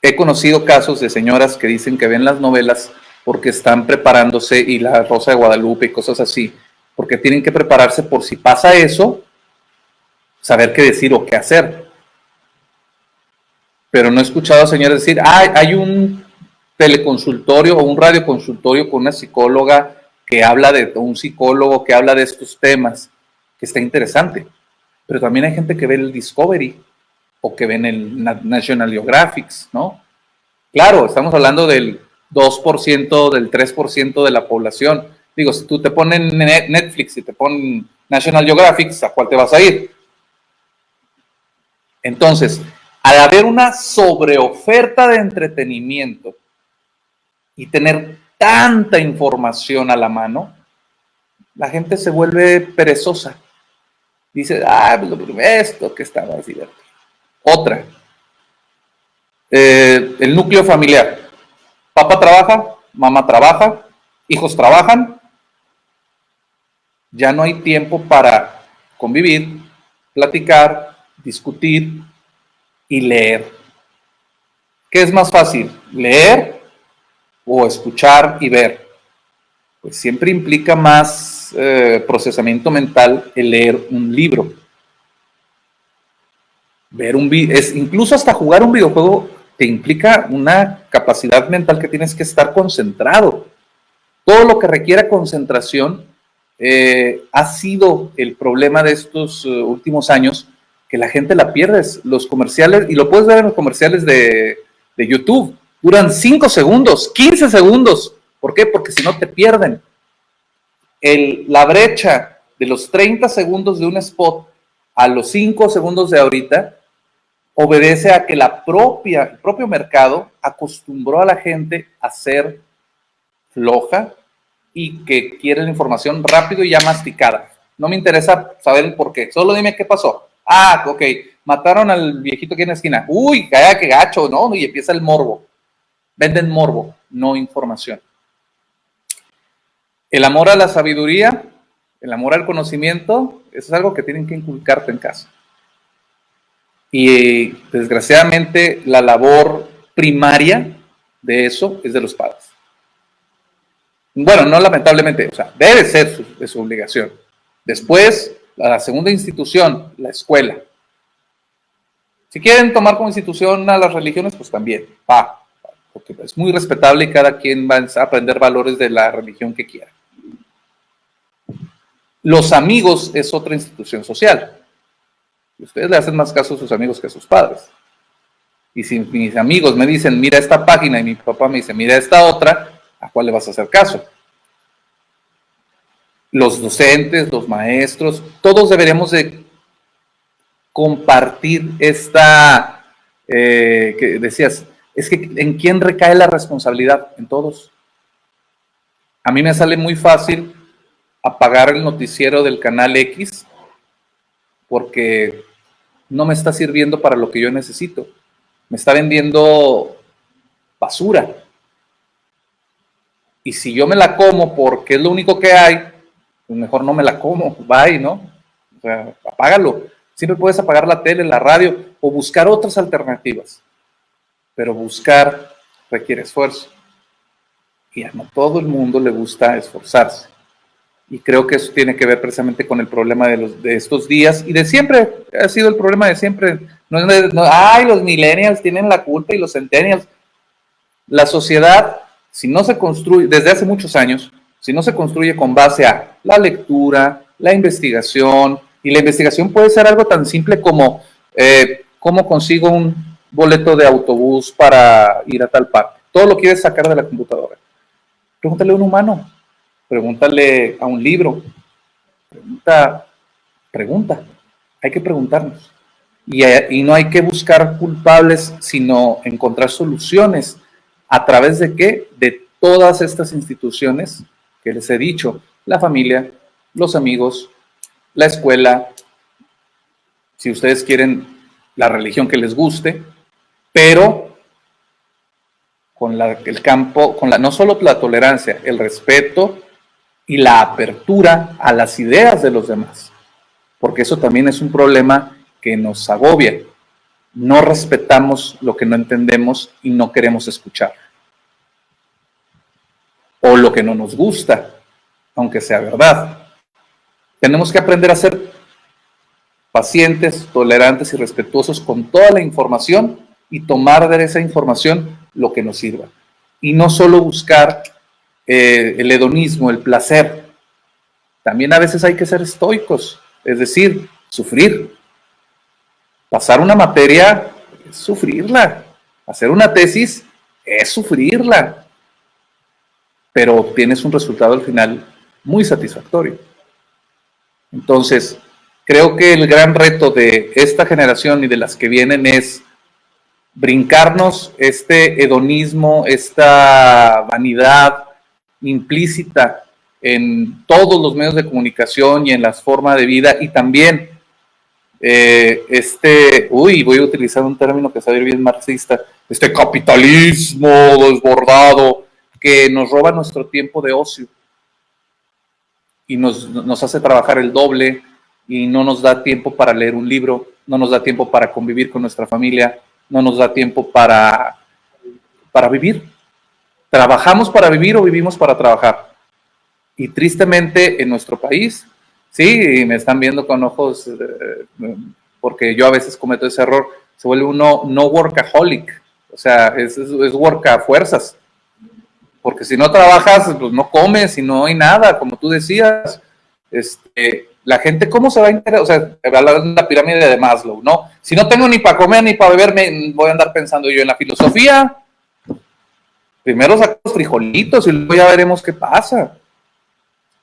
He conocido casos de señoras que dicen que ven las novelas porque están preparándose, y La Rosa de Guadalupe y cosas así, porque tienen que prepararse por si pasa eso, saber qué decir o qué hacer. Pero no he escuchado a señores decir, hay un teleconsultorio o un radioconsultorio con una psicóloga que habla un psicólogo que habla de estos temas, que está interesante. Pero también hay gente que ve el Discovery o que ven el National Geographic, ¿no? Claro, estamos hablando del 2%, del 3% de la población. Digo, si tú te pones Netflix y te ponen National Geographic, ¿a cuál te vas a ir? Entonces, al haber una sobreoferta de entretenimiento y tener tanta información a la mano, la gente se vuelve perezosa. Dice, esto que está más divertido. Otra, el núcleo familiar. Papá trabaja, mamá trabaja, hijos trabajan. Ya no hay tiempo para convivir, platicar, discutir y leer. ¿Qué es más fácil? ¿Leer o escuchar y ver? Pues siempre implica más procesamiento mental el leer un libro. Ver incluso hasta jugar un videojuego te implica una capacidad mental que tienes que estar concentrado. Todo lo que requiera concentración ha sido el problema de estos últimos años, que la gente la pierde. Los comerciales, y lo puedes ver en los comerciales de YouTube, duran 5 segundos, 15 segundos. ¿Por qué? Porque si no te pierden. La brecha de los 30 segundos de un spot a los 5 segundos de ahorita obedece a que el propio mercado acostumbró a la gente a ser floja y que quiere la información rápido y ya masticada. No me interesa saber el por qué, solo dime qué pasó. Ok, mataron al viejito aquí en la esquina. Uy, calla, qué gacho, ¿no? Y empieza el morbo. Venden morbo, no información. El amor a la sabiduría, el amor al conocimiento, eso es algo que tienen que inculcarte en casa. Y desgraciadamente la labor primaria de eso es de los padres. Bueno, no lamentablemente, o sea, debe ser su obligación. Después, la segunda institución, la escuela. Si quieren tomar como institución a las religiones, pues también, porque es muy respetable y cada quien va a aprender valores de la religión que quiera. Los amigos es otra institución social. Ustedes le hacen más caso a sus amigos que a sus padres. Y si mis amigos me dicen, mira esta página, y mi papá me dice, mira esta otra, ¿a cuál le vas a hacer caso? Los docentes, los maestros, todos deberíamos de compartir esta, que decías, es que ¿en quién recae la responsabilidad? En todos. A mí me sale muy fácil apagar el noticiero del canal X porque no me está sirviendo para lo que yo necesito. Me está vendiendo basura. Y si yo me la como porque es lo único que hay, pues mejor no me la como, bye, ¿no? O sea, apágalo. Siempre puedes apagar la tele, la radio o buscar otras alternativas. Pero buscar requiere esfuerzo. Y a no todo el mundo le gusta esforzarse. Y creo que eso tiene que ver precisamente con el problema de estos días y de siempre. Ha sido el problema de siempre. Ay, los millennials tienen la culpa y los centennials. La sociedad, si no se construye, desde hace muchos años, si no se construye con base a la lectura, la investigación, y la investigación puede ser algo tan simple como cómo consigo un boleto de autobús para ir a tal parte. Todo lo quieres sacar de la computadora. Pregúntale a un humano, pregúntale a un libro, pregunta. Hay que preguntarnos. Y no hay que buscar culpables, sino encontrar soluciones. ¿A través de qué? De todas estas instituciones que les he dicho, la familia, los amigos, la escuela, si ustedes quieren la religión que les guste, pero con el campo, no solo la tolerancia, el respeto y la apertura a las ideas de los demás, porque eso también es un problema que nos agobia. No respetamos lo que no entendemos y no queremos escuchar. O lo que no nos gusta, aunque sea verdad. Tenemos que aprender a ser pacientes, tolerantes y respetuosos con toda la información y tomar de esa información lo que nos sirva. Y no solo buscar el hedonismo, el placer. También a veces hay que ser estoicos, es decir, sufrir. Pasar una materia es sufrirla. Hacer una tesis es sufrirla. Pero obtienes un resultado al final muy satisfactorio. Entonces, creo que el gran reto de esta generación y de las que vienen es brincarnos este hedonismo, esta vanidad implícita en todos los medios de comunicación y en las formas de vida, y también voy a utilizar un término que sabe bien marxista, este capitalismo desbordado que nos roba nuestro tiempo de ocio y nos hace trabajar el doble y no nos da tiempo para leer un libro, no nos da tiempo para convivir con nuestra familia, no nos da tiempo para vivir. ¿Trabajamos para vivir o vivimos para trabajar? Y tristemente en nuestro país, sí, me están viendo con ojos, porque yo a veces cometo ese error, se vuelve uno no workaholic, o sea, es work a fuerzas. Porque si no trabajas, pues no comes y no hay nada, como tú decías. La gente, ¿cómo se va a interesar? O sea, la pirámide de Maslow, ¿no? Si no tengo ni para comer ni para beber, voy a andar pensando yo en la filosofía. Primero saco los frijolitos y luego ya veremos qué pasa.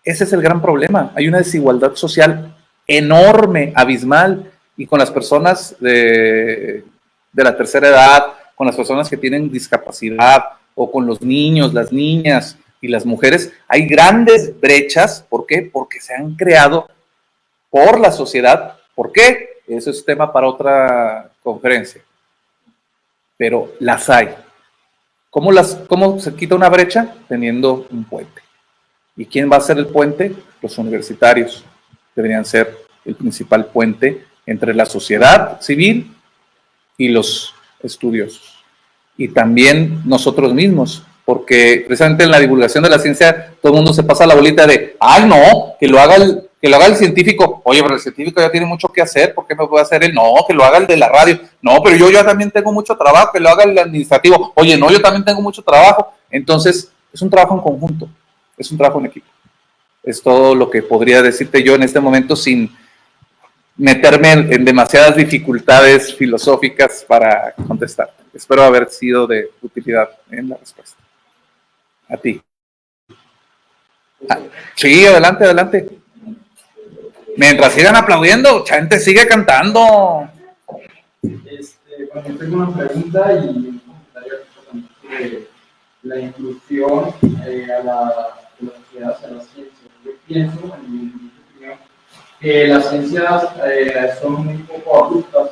Ese es el gran problema. Hay una desigualdad social enorme, abismal, y con las personas de la tercera edad, con las personas que tienen discapacidad, o con los niños, las niñas y las mujeres, hay grandes brechas. ¿Por qué? Porque se han creado por la sociedad. ¿Por qué? eso es tema para otra conferencia. Pero las hay. ¿Cómo se quita una brecha? Teniendo un puente. ¿Y quién va a ser el puente? Los universitarios. Deberían ser el principal puente entre la sociedad civil y los estudiosos. Y también nosotros mismos, porque precisamente en la divulgación de la ciencia todo el mundo se pasa la bolita de, ¡ay no! Que lo haga el científico. Oye, pero el científico ya tiene mucho que hacer, ¿por qué me puede hacer él? No, que lo haga el de la radio. No, pero yo ya también tengo mucho trabajo, que lo haga el administrativo. Oye, no, yo también tengo mucho trabajo. Entonces, es un trabajo en conjunto, es un trabajo en equipo. Es todo lo que podría decirte yo en este momento sin meterme en demasiadas dificultades filosóficas para contestar. Espero haber sido de utilidad en la respuesta. A ti. Sí, adelante, adelante. Mientras sigan aplaudiendo, gente sigue cantando. Bueno, tengo una pregunta y un comentario sobre la inclusión a la sociedad hacia la ciencia. Yo pienso, en mi opinión, que las ciencias son muy poco abruptas,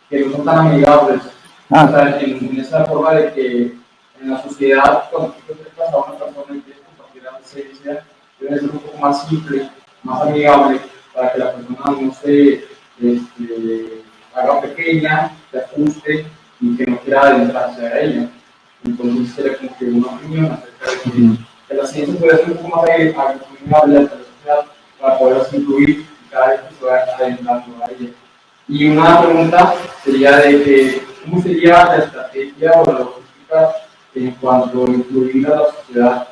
que no son tan amigables. O sea, en esa forma de que en la sociedad, cuando tú te acercas a una persona y quieres compartir la ciencia, debe ser un poco más simple, más amigable, para que la persona no se haga pequeña, se ajuste y que no quiera adentrarse a ella. Entonces sería como que una opinión acerca de que la ciencia puede ser un poco más amigable hacia la sociedad para poder incluir y cada vez que se vaya adentrando a ella. Y una pregunta sería de que, ¿cómo sería la estrategia o la logística en cuanto a incluir a la sociedad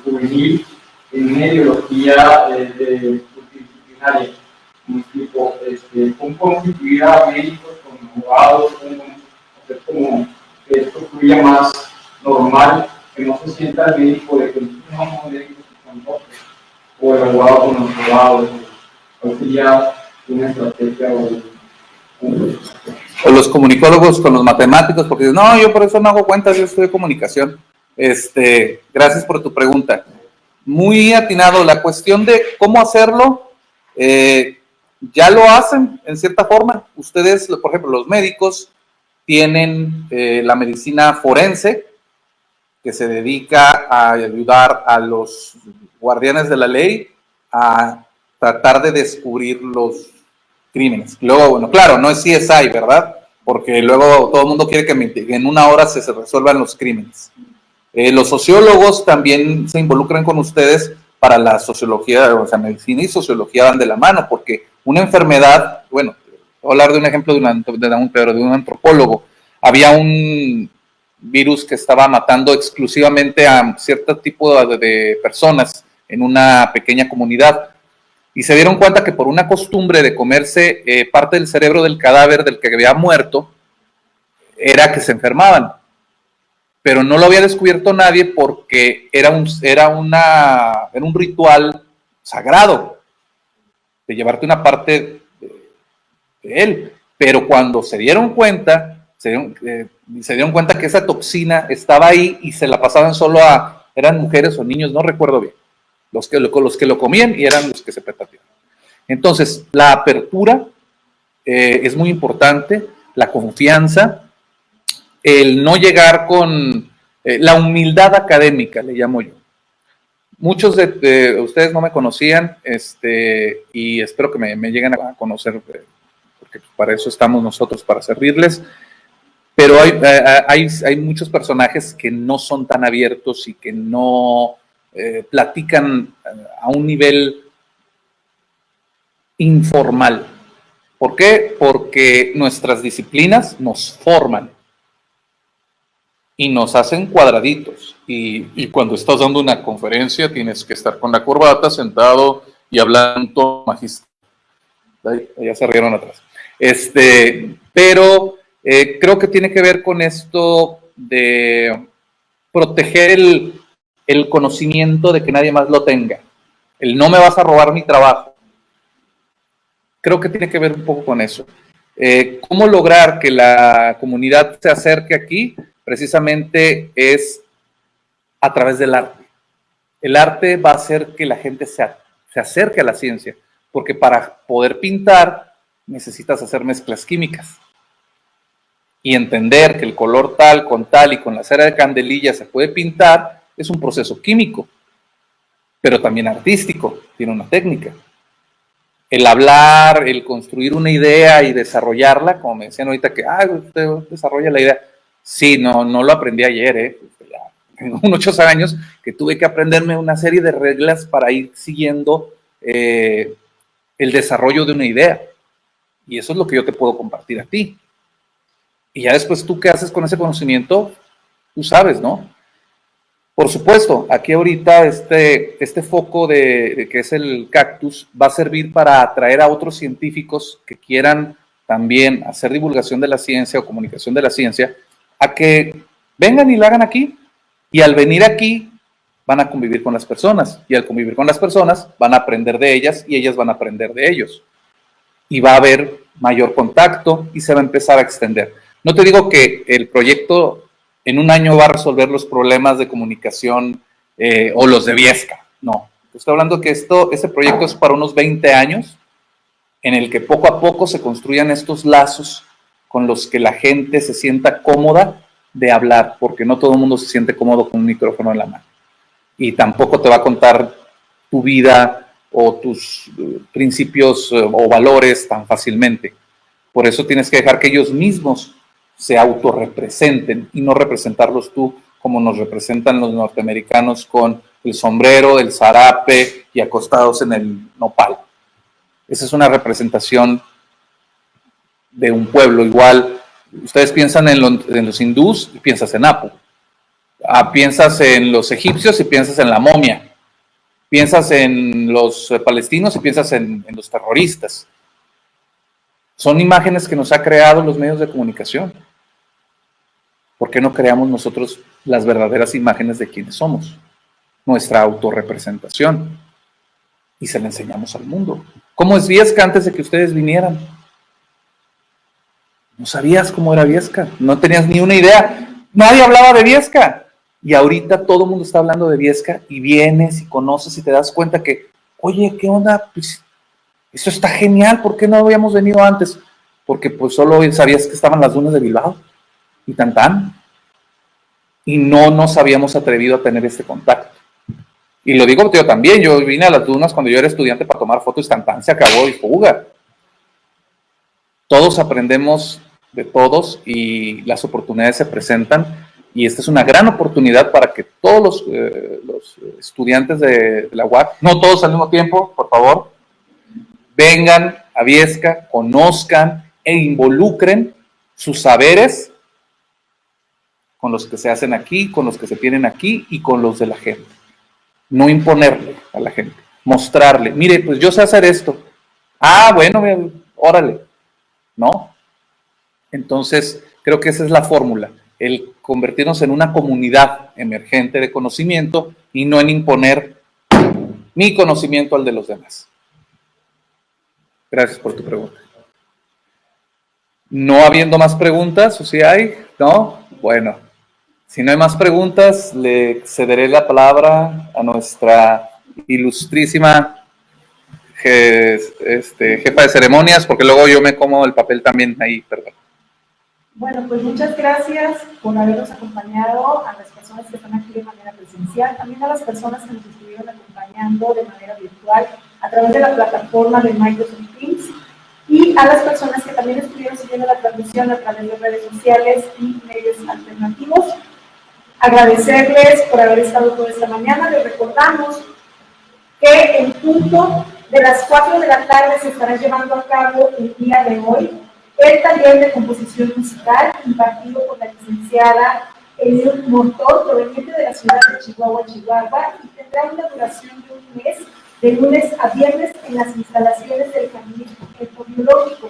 juvenil en una ideología multidisciplinaria? ¿Cómo explico? ¿Cómo constituir a médicos con abogados? ¿Cómo hacer como que esto fluya más normal, que no se sienta el médico de que no somos médicos con nosotros, o el abogado con los abogados? ¿Cuál sería una estrategia o los comunicólogos con los matemáticos? Porque no, yo por eso no hago cuentas, yo estudio comunicación. Gracias por tu pregunta. Muy atinado. La cuestión de cómo hacerlo, ya lo hacen en cierta forma. Ustedes, por ejemplo, los médicos tienen la medicina forense, que se dedica a ayudar a los guardianes de la ley a tratar de descubrir los crímenes. Luego, bueno, claro, no es CSI, ¿verdad? Porque luego todo el mundo quiere que en una hora se resuelvan los crímenes. Los sociólogos también se involucran con ustedes para la sociología, o sea, medicina y sociología van de la mano, porque una enfermedad, bueno, voy a hablar de un ejemplo de un antropólogo. Había un virus que estaba matando exclusivamente a cierto tipo de personas en una pequeña comunidad. Y se dieron cuenta que por una costumbre de comerse parte del cerebro del cadáver del que había muerto, era que se enfermaban. Pero no lo había descubierto nadie porque era un ritual sagrado de llevarte una parte de él. Pero cuando se dieron cuenta, se dieron cuenta que esa toxina estaba ahí y se la pasaban solo eran mujeres o niños, no recuerdo bien. Los que lo comían y eran los que se petateaban. Entonces, la apertura es muy importante, la confianza, el no llegar con la humildad académica, le llamo yo. Muchos de ustedes no me conocían y espero que me lleguen a conocer, porque para eso estamos nosotros, para servirles. Pero hay muchos personajes que no son tan abiertos y que no platican a un nivel informal. ¿Por qué? Porque nuestras disciplinas nos forman y nos hacen cuadraditos. Y cuando estás dando una conferencia tienes que estar con la corbata, sentado y hablando magistral. Ya se rieron atrás. Pero creo que tiene que ver con esto de proteger el conocimiento de que nadie más lo tenga. El no me vas a robar mi trabajo. Creo que tiene que ver un poco con eso. ¿Cómo lograr que la comunidad se acerque aquí? Precisamente es a través del arte. El arte va a hacer que la gente se acerque a la ciencia, porque para poder pintar necesitas hacer mezclas químicas. Y entender que el color tal con tal y con la cera de candelilla se puede pintar es un proceso químico, pero también artístico, tiene una técnica. El hablar, el construir una idea y desarrollarla, como me decían ahorita que, usted desarrolla la idea. Sí, no lo aprendí ayer, ya tengo unos 8 años que tuve que aprenderme una serie de reglas para ir siguiendo el desarrollo de una idea. Y eso es lo que yo te puedo compartir a ti. Y ya después tú qué haces con ese conocimiento, tú sabes, ¿no? Por supuesto, aquí ahorita este foco de que es el cactus va a servir para atraer a otros científicos que quieran también hacer divulgación de la ciencia o comunicación de la ciencia, a que vengan y la hagan aquí. Y al venir aquí van a convivir con las personas. Y al convivir con las personas van a aprender de ellas y ellas van a aprender de ellos. Y va a haber mayor contacto y se va a empezar a extender. No te digo que el proyecto en un año va a resolver los problemas de comunicación o los de Viesca. No, estoy hablando que ese proyecto es para unos 20 años en el que poco a poco se construyan estos lazos con los que la gente se sienta cómoda de hablar, porque no todo el mundo se siente cómodo con un micrófono en la mano. Y tampoco te va a contar tu vida o tus principios o valores tan fácilmente. Por eso tienes que dejar que ellos mismos se autorrepresenten y no representarlos tú como nos representan los norteamericanos con el sombrero, el zarape y acostados en el nopal. Esa es una representación de un pueblo. Igual, ustedes piensan en los hindús y piensas en Apu. Piensas en los egipcios y piensas en la momia. Piensas en los palestinos y piensas en los terroristas. Son imágenes que nos ha creado los medios de comunicación. ¿Por qué no creamos nosotros las verdaderas imágenes de quienes somos? Nuestra autorrepresentación. Y se la enseñamos al mundo. ¿Cómo es Viesca antes de que ustedes vinieran? No sabías cómo era Viesca. No tenías ni una idea. Nadie hablaba de Viesca. Y ahorita todo el mundo está hablando de Viesca y vienes y conoces y te das cuenta que, oye, ¿qué onda? Pues, eso está genial. ¿Por qué no habíamos venido antes? Porque pues solo sabías que estaban las dunas de Bilbao. Y tan. Y no nos habíamos atrevido a tener este contacto. Y lo digo yo también, yo vine a las dunas cuando yo era estudiante para tomar fotos y se acabó y fuga. Todos aprendemos de todos y las oportunidades se presentan. Y esta es una gran oportunidad para que todos los estudiantes de la UAC, no todos al mismo tiempo, por favor, vengan a Viesca, conozcan e involucren sus saberes con los que se hacen aquí, con los que se tienen aquí y con los de la gente. No imponerle a la gente, mostrarle, mire, pues yo sé hacer esto. Bueno, órale. ¿No? Entonces, creo que esa es la fórmula, el convertirnos en una comunidad emergente de conocimiento y no en imponer mi conocimiento al de los demás. Gracias por tu pregunta. No habiendo más preguntas, ¿o si hay? ¿No? Bueno. Si no hay más preguntas, le cederé la palabra a nuestra ilustrísima jefa de ceremonias, porque luego yo me como el papel también ahí, perdón. Bueno, pues muchas gracias por habernos acompañado, a las personas que están aquí de manera presencial, también a las personas que nos estuvieron acompañando de manera virtual a través de la plataforma de Microsoft Teams, y a las personas que también estuvieron siguiendo la transmisión a través de redes sociales y medios alternativos. Agradecerles por haber estado toda esta mañana. Les recordamos que en punto de las 4 de la tarde se estará llevando a cabo el día de hoy el taller de composición musical impartido por la licenciada Eliud Montor, proveniente de la ciudad de Chihuahua, y tendrá una duración de un mes, de lunes a viernes, en las instalaciones del Jardín Ecobiológico.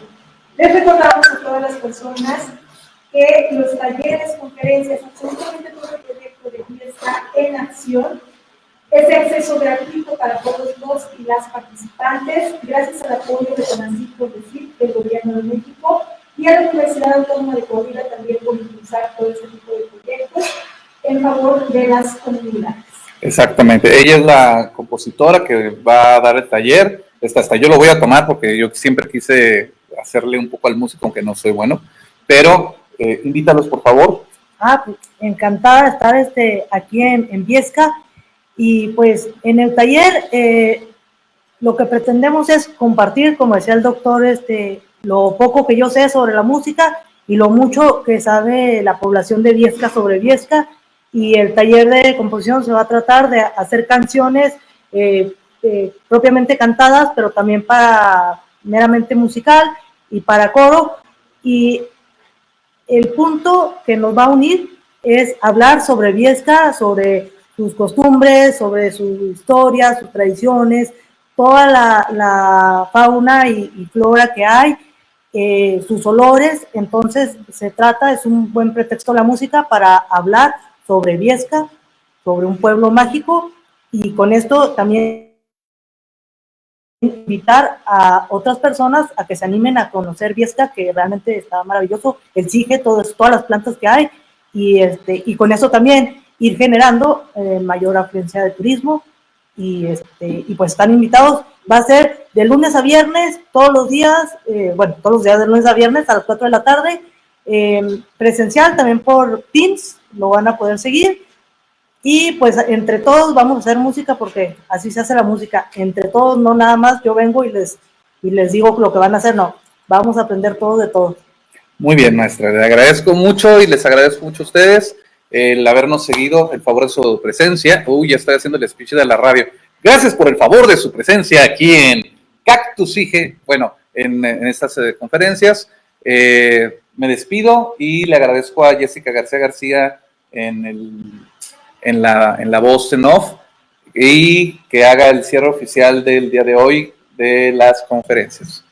Les recordamos a todas las personas que los talleres, conferencias, absolutamente todo el proyecto de Viesca en Acción es de acceso gratuito para todos los y las participantes, gracias al apoyo de CONACYT, del Gobierno de México, y a la Universidad Autónoma de Coahuila también por impulsar todo este tipo de proyectos en favor de las comunidades. Exactamente, ella es la compositora que va a dar el taller. Hasta yo lo voy a tomar porque yo siempre quise hacerle un poco al músico, aunque no soy bueno, pero invítalos, por favor. Pues, encantada de estar aquí en Viesca, y pues en el taller lo que pretendemos es compartir, como decía el doctor, lo poco que yo sé sobre la música y lo mucho que sabe la población de Viesca sobre Viesca, y el taller de composición se va a tratar de hacer canciones propiamente cantadas, pero también para meramente musical y para coro, y el punto que nos va a unir es hablar sobre Viesca, sobre sus costumbres, sobre su historia, sus tradiciones, toda la fauna y flora que hay, sus olores. Entonces es un buen pretexto la música para hablar sobre Viesca, sobre un pueblo mágico, y con esto también invitar a otras personas a que se animen a conocer Viesca, que realmente está maravilloso, el Sige, todas las plantas que hay, y con eso también ir generando mayor afluencia de turismo, y pues están invitados. Va a ser de lunes a viernes, todos los días de lunes a viernes a las 4 de la tarde, presencial, también por Teams, lo van a poder seguir. Y pues entre todos vamos a hacer música, porque así se hace la música, entre todos, no nada más yo vengo y les digo lo que van a hacer, no, vamos a aprender todos de todos. Muy bien, maestra, le agradezco mucho y les agradezco mucho a ustedes el habernos seguido, el favor de su presencia. Ya estoy haciendo el speech de la radio. Gracias por el favor de su presencia aquí en Cactus Sige, en estas conferencias. Me despido y le agradezco a Jessica García en la voz en off, y que haga el cierre oficial del día de hoy de las conferencias.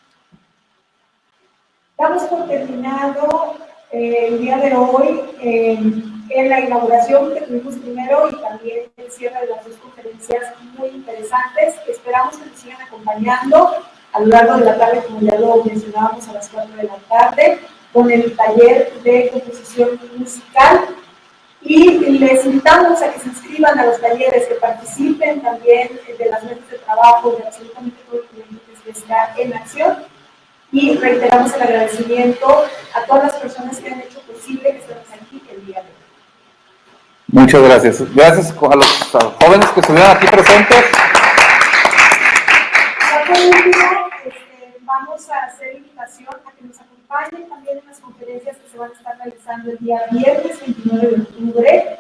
Damos por terminado el día de hoy en la inauguración que tuvimos primero, y también el cierre de las dos conferencias muy interesantes. Esperamos que nos sigan acompañando a lo largo de la tarde, como ya lo mencionábamos, a las 4 de la tarde, con el taller de composición musical. Y les invitamos a que se inscriban a los talleres, que participen también de las mesas de trabajo, de absolutamente todo el proyecto que está en acción. Y reiteramos el agradecimiento a todas las personas que han hecho posible que estemos aquí el día de hoy. Muchas gracias. Gracias a los jóvenes que estuvieron aquí presentes. Ya por último, vamos a hacer invitación a que nos acompañen también en las conferencias que se van a estar realizando el día viernes 29 de octubre.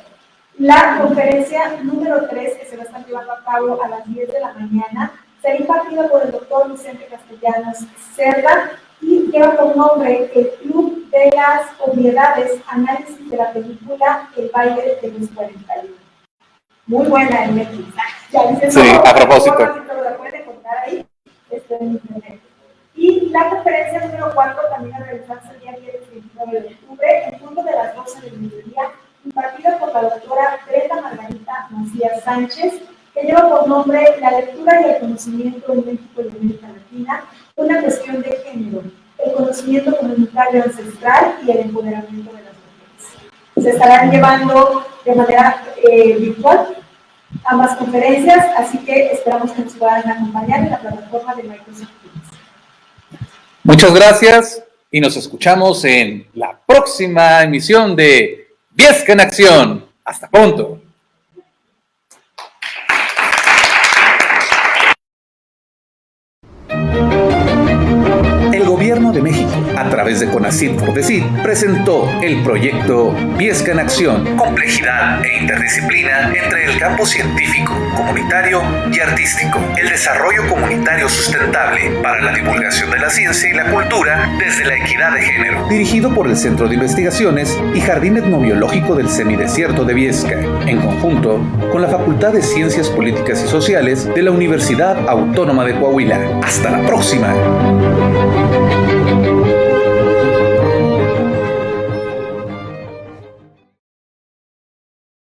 La conferencia número 3, que se va a estar llevando a cabo a las 10 de la mañana, será impartida por el doctor Vicente Castellanos Cerda, y lleva por nombre el Club de las Obviedades, análisis de la película El baile de los 41. Muy buena en Netflix. Sí, a propósito. Lo pueden encontrar ahí, en internet. Y la conferencia número 4 también a realizarse el día 29 de octubre, en punto de las 12 del mediodía, impartida por la doctora Greta Margarita Macías Sánchez, que lleva por nombre La lectura y el conocimiento en México y América Latina, una cuestión de género, el conocimiento comunitario ancestral y el empoderamiento de las mujeres. Se estarán llevando de manera virtual ambas conferencias, así que esperamos que nos puedan acompañar en la plataforma de Microsoft Teams. Muchas gracias y nos escuchamos en la próxima emisión de Viesca en Acción. Hasta pronto. El Gobierno de México, a través de CONACYT FORDECYT, presentó el proyecto Viesca en Acción, complejidad e interdisciplina entre el campo científico, comunitario y artístico, el desarrollo comunitario sustentable para la divulgación de la ciencia y la cultura desde la equidad de género, dirigido por el Centro de Investigaciones y Jardín Etnobiológico del Semidesierto de Viesca, en conjunto con la Facultad de Ciencias Políticas y Sociales de la Universidad Autónoma de Coahuila. Hasta la próxima.